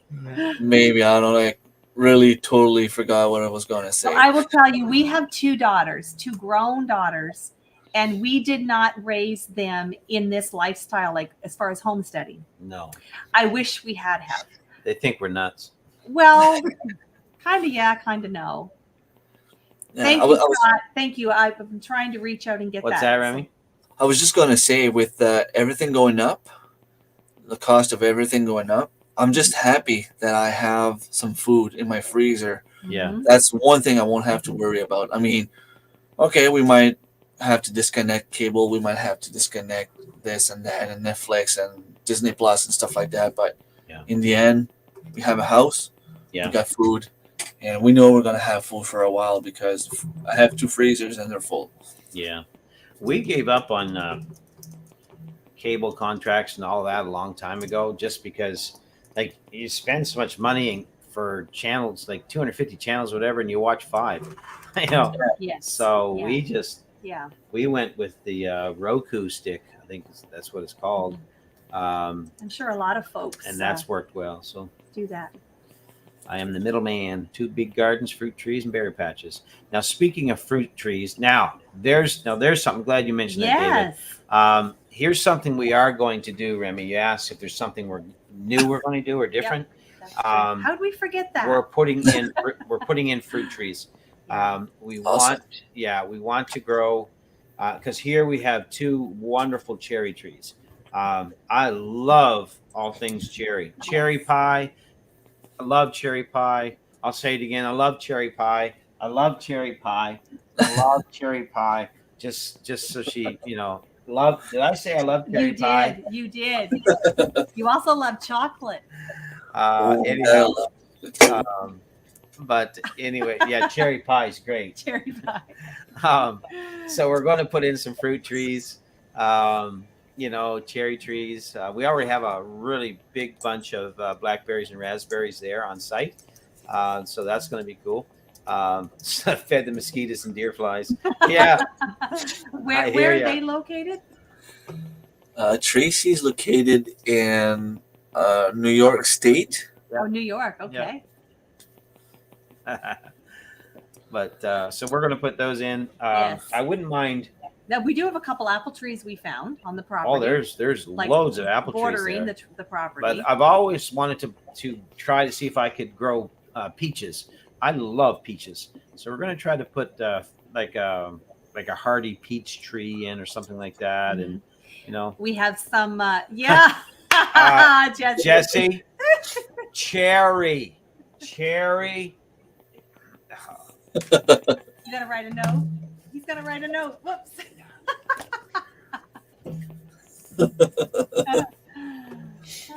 Maybe I don't know. I really totally forgot what I was gonna say. So I will tell you, we have 2 daughters, 2 grown daughters, and we did not raise them in this lifestyle, like as far as homesteading. No, I wish we had have. they think we're nuts. Well, kind of yeah, kind of no. Yeah, Thank I you, was, Scott. Thank you. I've been trying to reach out and get What's that. that, Remy? I was just gonna say with everything going up, the cost of everything going up. I'm just happy that I have some food in my freezer. Yeah. Mhm. That's one thing I won't have to worry about. I mean, okay, we might have to disconnect cable, we might have to disconnect this and that and Netflix and Disney Plus and stuff like that. But Yeah. in the end, we have a house, Yeah. we got food, and we know we're gonna have food for a while because I have 2 freezers and they're full. Yeah. We gave up on cable contracts and all that a long time ago, just because like you spend so much money for channels, like 250 channels, whatever, and you watch 5. Yes. So Yeah. we went with the Roku stick. I think that's what it's called. I'm sure a lot of folks And that's worked well. So do that. I am the middleman. 2 big gardens, fruit trees, and berry patches. Now, speaking of fruit trees, there's something. Glad you mentioned that, David. Yes. Here's something we are going to do, Remy. You asked if there's something we're going to do or different. That's true. How'd we forget that? We're putting in fruit trees. We Awesome. want to grow because here we have 2 wonderful cherry trees. I love all things cherry. Cherry pie. I love cherry pie. I'll say it again. I love cherry pie. I love cherry pie. I love cherry pie. Just so she, love. Did I say I love cherry pie? You did. You also love chocolate. Anyhow, but anyway, yeah, cherry pie is great. Cherry pie. So we're going to put in some fruit trees. Cherry trees. We already have a really big bunch of blackberries and raspberries there on site. So that's going to be cool. Fed the mosquitoes and deer flies. Yeah. Where are they located? Tracy's located in New York State. Oh, New York. Okay. But so we're going to put those in. Yes. I wouldn't mind. Now we do have a couple apple trees we found on the property. Oh, there's like loads of apple trees bordering there. the property. But I've always wanted to try to see if I could grow peaches. I love peaches, so we're going to try to put like a hardy peach tree in or something like that, and we have some. Jesse, cherry. You gotta write a note. He's gonna write a note. Whoops.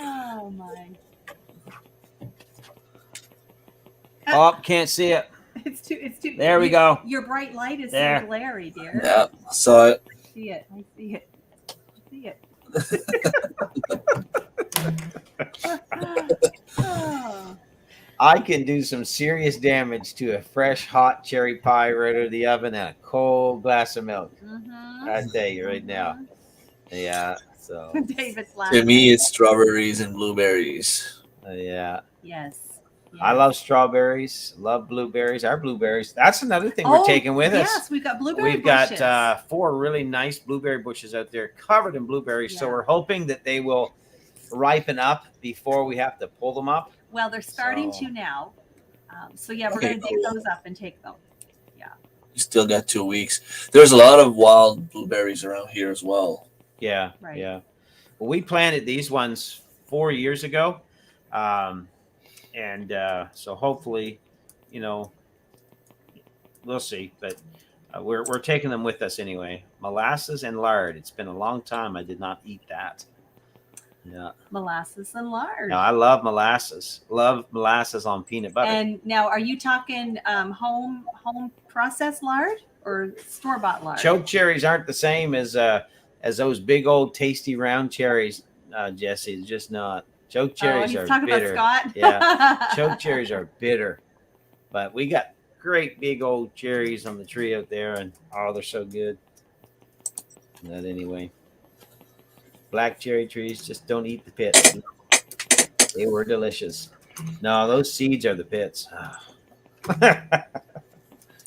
Oh my. Oh, can't see it. It's too. There we go. Your bright light is There. so glary, dear. Yeah, saw it. I see it. I see it. I see it. Oh. I can do some serious damage to a fresh, hot cherry pie right out of the oven and a cold glass of milk. Mhm. I tell you right now. Yeah. So. David's To laughing. me, it's strawberries and blueberries. Yeah. Yes. I love strawberries. Love blueberries. Our blueberries. That's another thing we're taking with us. Yes, we've got blueberry We've bushes. got 4 really nice blueberry bushes out there covered in blueberries. So Yeah. we're hoping that they will ripen up before we have to pull them up. Well, they're starting So- to now. So yeah, we're Okay, going to dig cool. those up and take them. You still got 2 weeks. There's a lot of wild blueberries around here as well. Yeah, Right. yeah. Well, we planted these ones 4 years ago, and so hopefully, you know, we'll see. But we're taking them with us anyway. Molasses and lard. It's been a long time. I did not eat that. Yeah. Molasses and lard. No, I love molasses. Love molasses on peanut butter. And now, are you talking home processed lard or store bought lard? Choke cherries aren't the same as those big old tasty round cherries, Jesse. It's just not. Choke cherries he's are talking bitter. about Scott. Yeah, choke cherries are bitter, but we got great big old cherries on the tree out there, and oh, they're so good. But anyway, black cherry trees, just don't eat the pits. They were delicious. No, those seeds are the pits.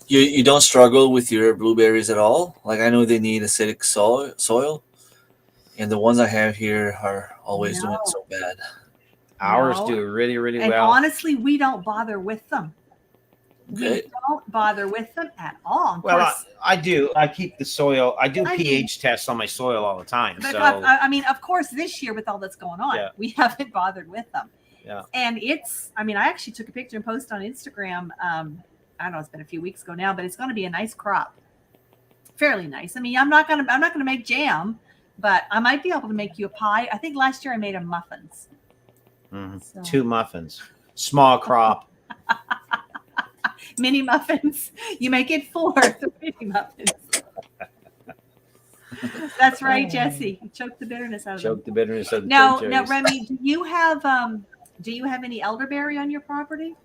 You don't struggle with your blueberries at all? Like, I know they need acidic soil, and the ones I have here are always doing No. so bad. Ours No. do really, really And well. honestly, we don't bother with them. Okay. We don't bother with them at all. Of Well, course, I do. I keep the soil. I do I pH tests on my soil all the time. but So I mean, of course, this year with all that's going on, Yeah. we haven't bothered with them. Yeah. And I mean, I actually took a picture and posted on Instagram. I don't know, it's been a few weeks ago now, but it's going to be a nice crop. Fairly nice. I mean, I'm not gonna make jam, but I might be able to make you a pie. I think last year I made them muffins. So, 2 muffins, small crop. mini muffins. You make it 4 the mini muffins. That's right, Jesse. You choked the bitterness out of them. Choke the bitterness of the Now, choke now, cherries. Remy, do you have any elderberry on your property?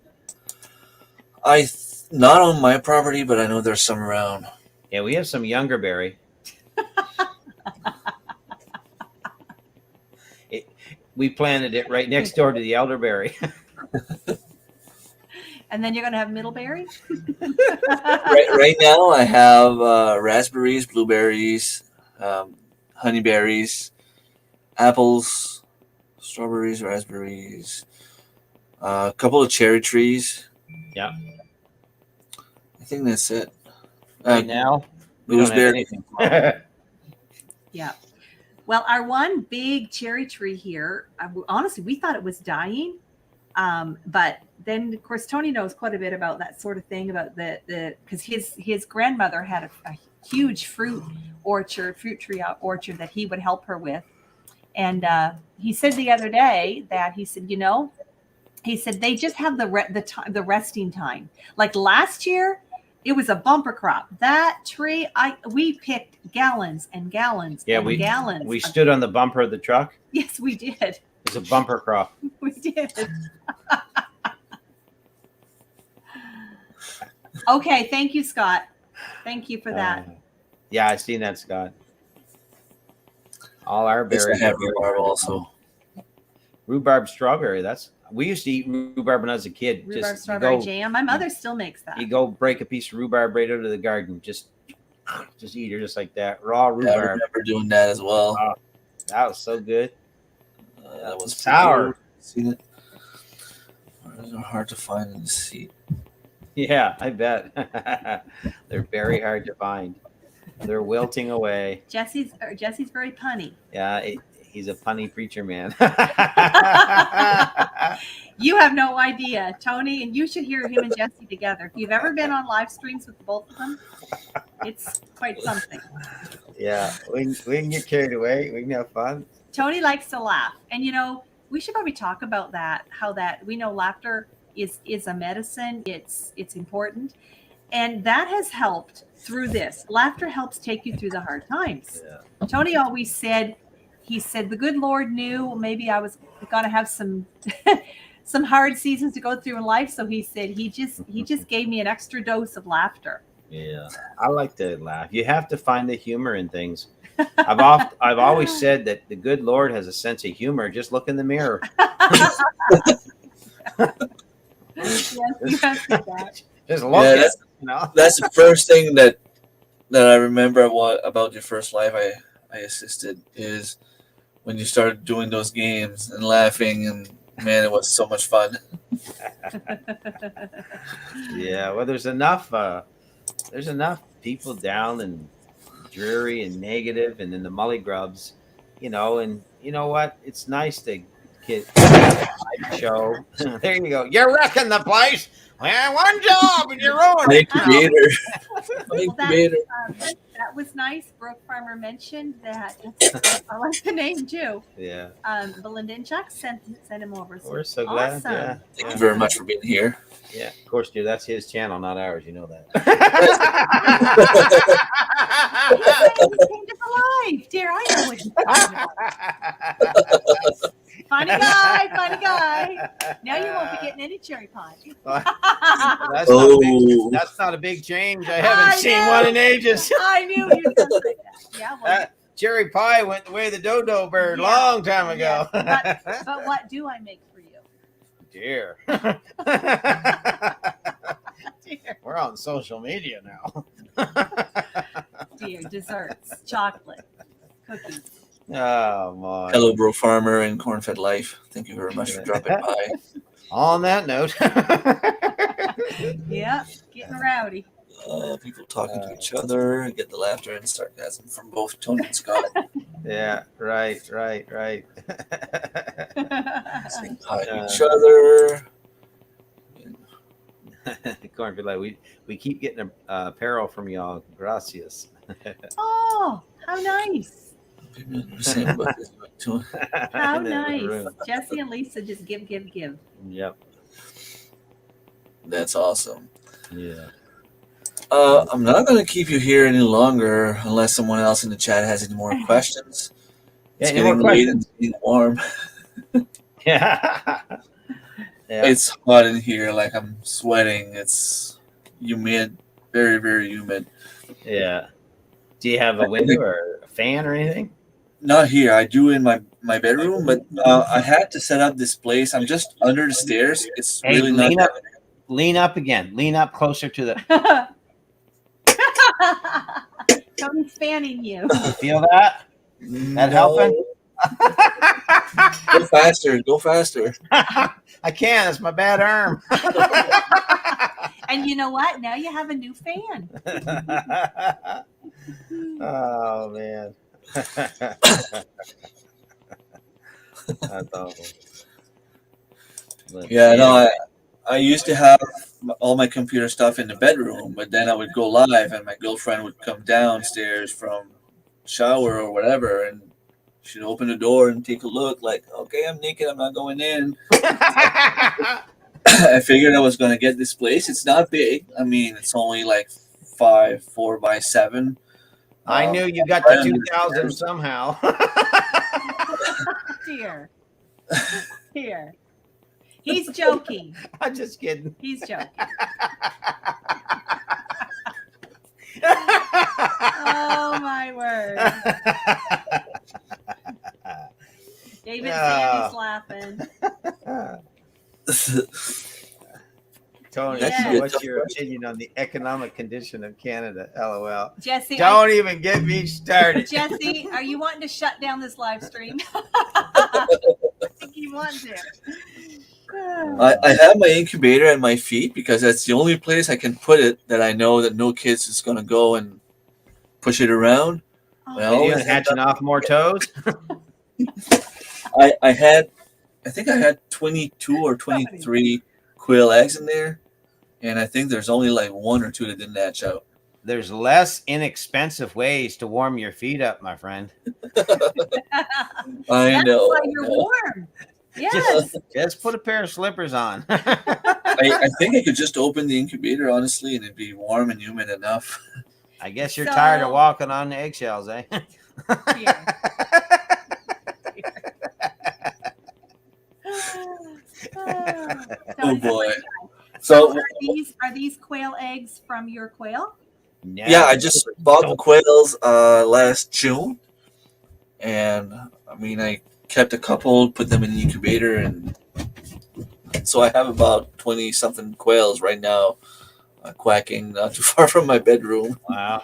Not on my property, but I know there's some around. Yeah, we have some younger berry. We planted it right next door to the elderberry. And then you're going to have middleberry? Right now, I have raspberries, blueberries, honeyberries, apples, strawberries, raspberries, a couple of cherry trees. Yeah. I think that's it. Right now, we don't have gooseberry. anything. Yeah. Well, our one big cherry tree here, honestly, we thought it was dying. But then, of course, Tony knows quite a bit about that sort of thing, about because his grandmother had a huge fruit tree orchard that he would help her with. And he said the other day that he said they just have the resting time. Like last year, it was a bumper crop. That tree, we picked gallons and gallons and gallons. We stood on the bumper of the truck. Yes, we did. It's a bumper crop. We did. Okay, thank you, Scott. Thank you for that. Yeah, I seen that, Scott. All our Yes, I berries. have are very rhubarb hard to also. find. Rhubarb strawberry. We used to eat rhubarb when I was a kid. Rhubarb Just strawberry jam. My mother still makes that. you go break a piece of rhubarb right out of the garden. Just eat it just like that. Raw Yeah, I rhubarb. remember doing that as well. That was so good. That was sour. Seen it? Those are hard to find in the seed. Yeah, I bet. They're very hard to find. They're wilting away. Jesse's very punny. Yeah, he's a punny preacher man. You have no idea, Tony, and you should hear him and Jesse together. If you've ever been on live streams with both of them, it's quite something. Yeah, we can get carried away. We can have fun. Tony likes to laugh, and we should probably talk about that. How that we know laughter is a medicine. It's important, and that has helped through this. Laughter helps take you through the hard times. Yeah. Tony always said, the good Lord knew maybe I was going to have some some hard seasons to go through in life. So he said he just gave me an extra dose of laughter. Yeah, I like to laugh. You have to find the humor in things. I've always said that the good Lord has a sense of humor. Just look in the mirror. Yes, you have to do that. Just look at it, That's the first thing that I remember about your first life I assisted is when you started doing those games and laughing, and man, it was so much fun. Yeah, well, there's enough people down and dreary and negative, and then the mully grubs, and you know what? It's nice to get a live show. There you go. You're wrecking the place. Well, one job and you ruined it. Incubator. Well, Incubator. that was nice. Brooke Farmer mentioned that. I like the name too. Yeah, Belinda and Chuck sent him over. So we're so glad. awesome. Yeah, Thank you very much for being here. yeah. Of course, dude. That's his channel, not ours. You know that. He came to the life, dear. I know what you're talking about. Funny guy. Now you won't be getting any cherry pie. That's not a big change. I haven't seen one in ages. I knew you were going to say that. Yeah, well, cherry pie went the way of the dodo bird long time ago. But what do I make for you? Dear. Dear. We're on social media now. Dear, desserts, chocolate, cookies. Oh my! Hello, Bro Farmer and Cornfed Life. Thank you very much for dropping by. On that note, Yeah, getting rowdy. People talking to each other, get the laughter and sarcasm from both Tony and Scott. yeah, right. Saying hi to each other. Cornfield, like we keep getting apparel from y'all. Gracias. Oh, how nice. Same book as you too. How In the nice. room. Jesse and Lisa just give. Yep. That's awesome. Yeah. I'm not going to keep you here any longer unless someone else in the chat has any more questions. It's Any more getting late and questions? it's getting warm. Yeah. Yeah. It's hot in here, like I'm sweating. It's humid, very, very humid. Yeah. Do you have a window or a fan or anything? Not here. I do in my bedroom, but I had to set up this place. I'm just under the stairs. It's Hey, really not. lean up again. Lean up closer to the. Tony's fanning you. You feel that? That helping? Go faster. I can't. It's my bad arm. And you know what? Now you have a new fan. Oh man. That's awful. But, Yeah, no, I used to have all my computer stuff in the bedroom, but then I would go live and my girlfriend would come downstairs from shower or whatever, and she'd open the door and take a look like, okay, I'm naked, I'm not going in. I figured I was going to get this place. It's not big. I mean, it's only like 4x7. I knew you got to 2,000 somehow. Dear. He's joking. I'm just kidding. He's joking. Oh my word. David Sandy's laughing. Tony, Yes. what's your opinion on the economic condition of Canada? LOL. Jesse, Don't even get me started. Jesse, are you wanting to shut down this live stream? I think you want to. I have my incubator at my feet because that's the only place I can put it that I know that no kids is going to go and push it around. Are you hatching off more toes? I think I had 22 or 23 quail eggs in there, and I think there's only like 1 or 2 that didn't hatch out. There's less inexpensive ways to warm your feet up, my friend. I know. Why you're warm. Yes. Just put a pair of slippers on. I think I could just open the incubator, honestly, and it'd be warm and humid enough. I guess you're So- tired of walking on eggshells, eh? Here. Oh boy. So Are these quail eggs from your quail? yeah, I just bought the quails last June, and I mean I kept a couple, put them in the incubator, and so I have about 20 something quails right now, quacking not too far from my bedroom. Wow.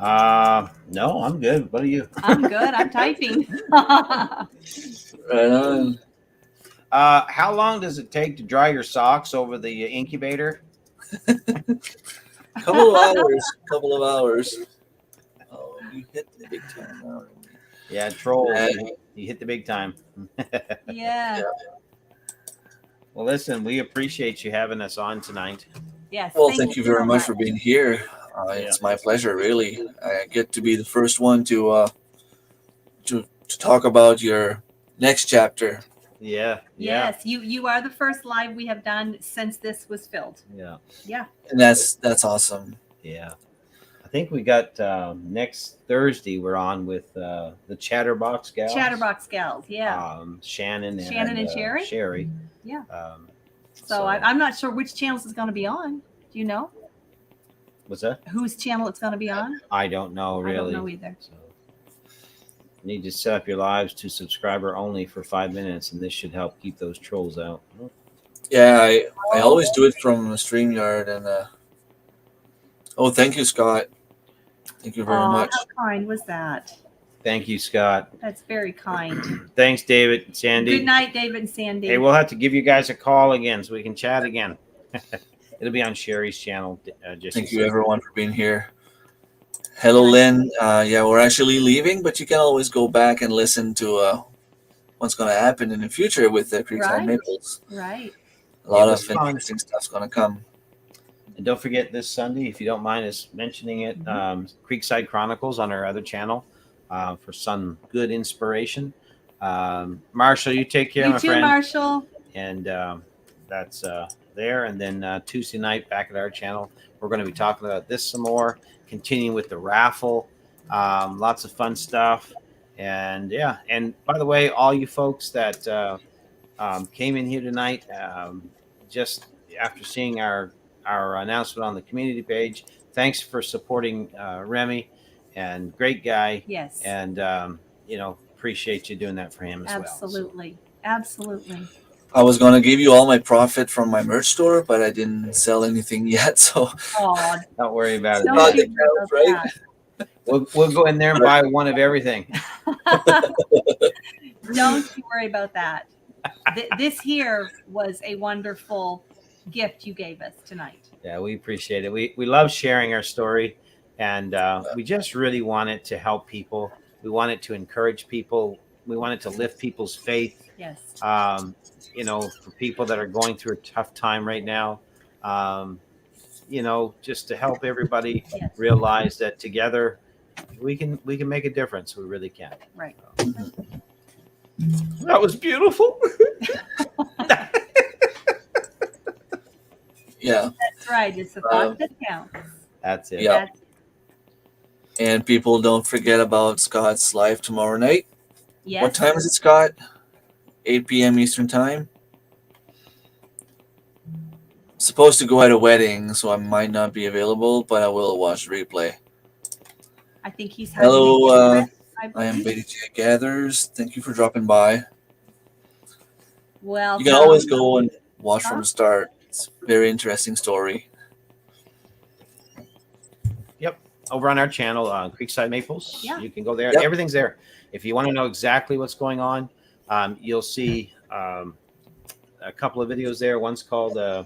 No, I'm good. What are you? I'm good. I'm typing. Right on. How long does it take to dry your socks over the incubator? Couple of hours. Couple of hours. Oh, you hit the big time now. Yeah, trolls. Uh, You hit the big time. Yeah. Well, listen, we appreciate you having us on tonight. Yes. Well, thank you very so much for being here. Yeah. It's my pleasure, really. I get to be the first one to talk about your next chapter. Yeah. Yes, you are the first live we have done since this was filled. Yeah. Yeah. And that's awesome. Yeah. I think we got next Thursday. We're on with the Chatterbox Gals. Chatterbox Gals. Yeah. Shannon and Sherry? Sherry. Yeah. Um, So I'm not sure which channels it's going to be on. Do you know what's that? whose channel it's going to be on? I don't know really. I don't know either. So, you need to set up your lives to subscriber only for 5 minutes, and this should help keep those trolls out. Yeah, I always do it from StreamYard and oh, thank you, Scott. Thank you very much. How kind was that? Thank you, Scott. That's very kind. Thanks, David and Sandy. Good night, David and Sandy. Hey, we'll have to give you guys a call again so we can chat again. It'll be on Sherry's channel. Thank you, everyone, for being here. Hello, Lynn. Yeah, we're actually leaving, but you can always go back and listen to what's going to happen in the future with the Creekside Maples. Right. A lot of interesting stuff's going to come. And don't forget this Sunday, if you don't mind us mentioning it, Creekside Chronicles on our other channel for some good inspiration. Marshall, you take care, my friend. Marshall. And that's there. And then Tuesday night back at our channel, we're going to be talking about this some more, continuing with the raffle. Lots of fun stuff. And yeah, and by the way, all you folks that came in here tonight, just after seeing our announcement on the community page, thanks for supporting Remy, and great guy. Yes. And appreciate you doing that for him as well. Absolutely. Absolutely. I was going to give you all my profit from my merch store, but I didn't sell anything yet. So don't worry about it. Right? We'll go in there and buy one of everything. Don't you worry about that. This here was a wonderful gift you gave us tonight. Yeah, we appreciate it. We love sharing our story, and we just really want it to help people. We want it to encourage people. We want it to lift people's faith. Yes. For people that are going through a tough time right now, just to help everybody realize that together we can make a difference. We really can. Right. That was beautiful. Yeah. That's right. It's the thought that counts. That's it. Yeah. And people, don't forget about Scott's live tomorrow night. Yes. What time is it, Scott? 8 p.m. Eastern time. Supposed to go at a wedding, so I might not be available, but I will watch the replay. I think he's hello. I am Betty J Gathers. Thank you for dropping by. Well, you can always go and watch from the start. It's a very interesting story. Yep. Over on our channel, Creekside Maples. Yeah. You can go there. Yep. Everything's there. If you want to know exactly what's going on, you'll see a couple of videos there. One's called, I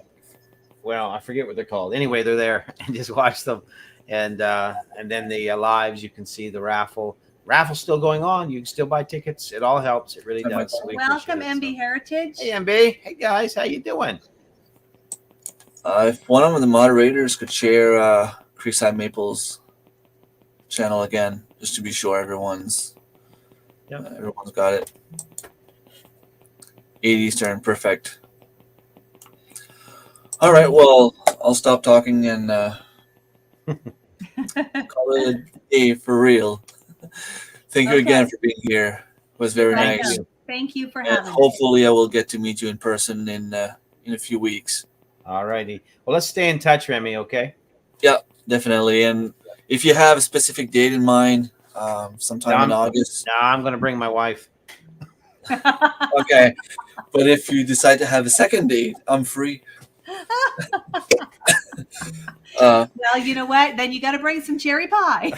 forget what they're called. Anyway, they're there, and just watch them. And then the lives, you can see the raffle. Raffle's still going on. You can still buy tickets. It all helps. It really does. Welcome, MB Heritage. Hey, MB. Hey, guys. How you doing? If one of the moderators could share Creekside Maples channel again, just to be sure everyone's got it. 8 Eastern, perfect. All right, well, I'll stop talking and call it a day for real. Thank you again for being here. It was very nice. Thank you for having me. Hopefully, I will get to meet you in person in a few weeks. All righty. Well, let's stay in touch, Remy, okay? Yeah, definitely. And if you have a specific date in mind, sometime in August. No, I'm going to bring my wife. Okay. But if you decide to have a second date, I'm free. Uh, Well, you know what? Then you got to bring some cherry pie.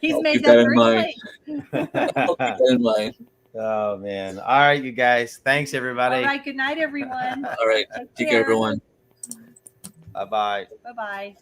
He's I'll made keep that that in very mind. plain. I'll keep that in mind. Oh man. All right, you guys. Thanks everybody. All right. Good night, everyone. All right. Take Take care, care. everyone. Bye-bye. Bye bye.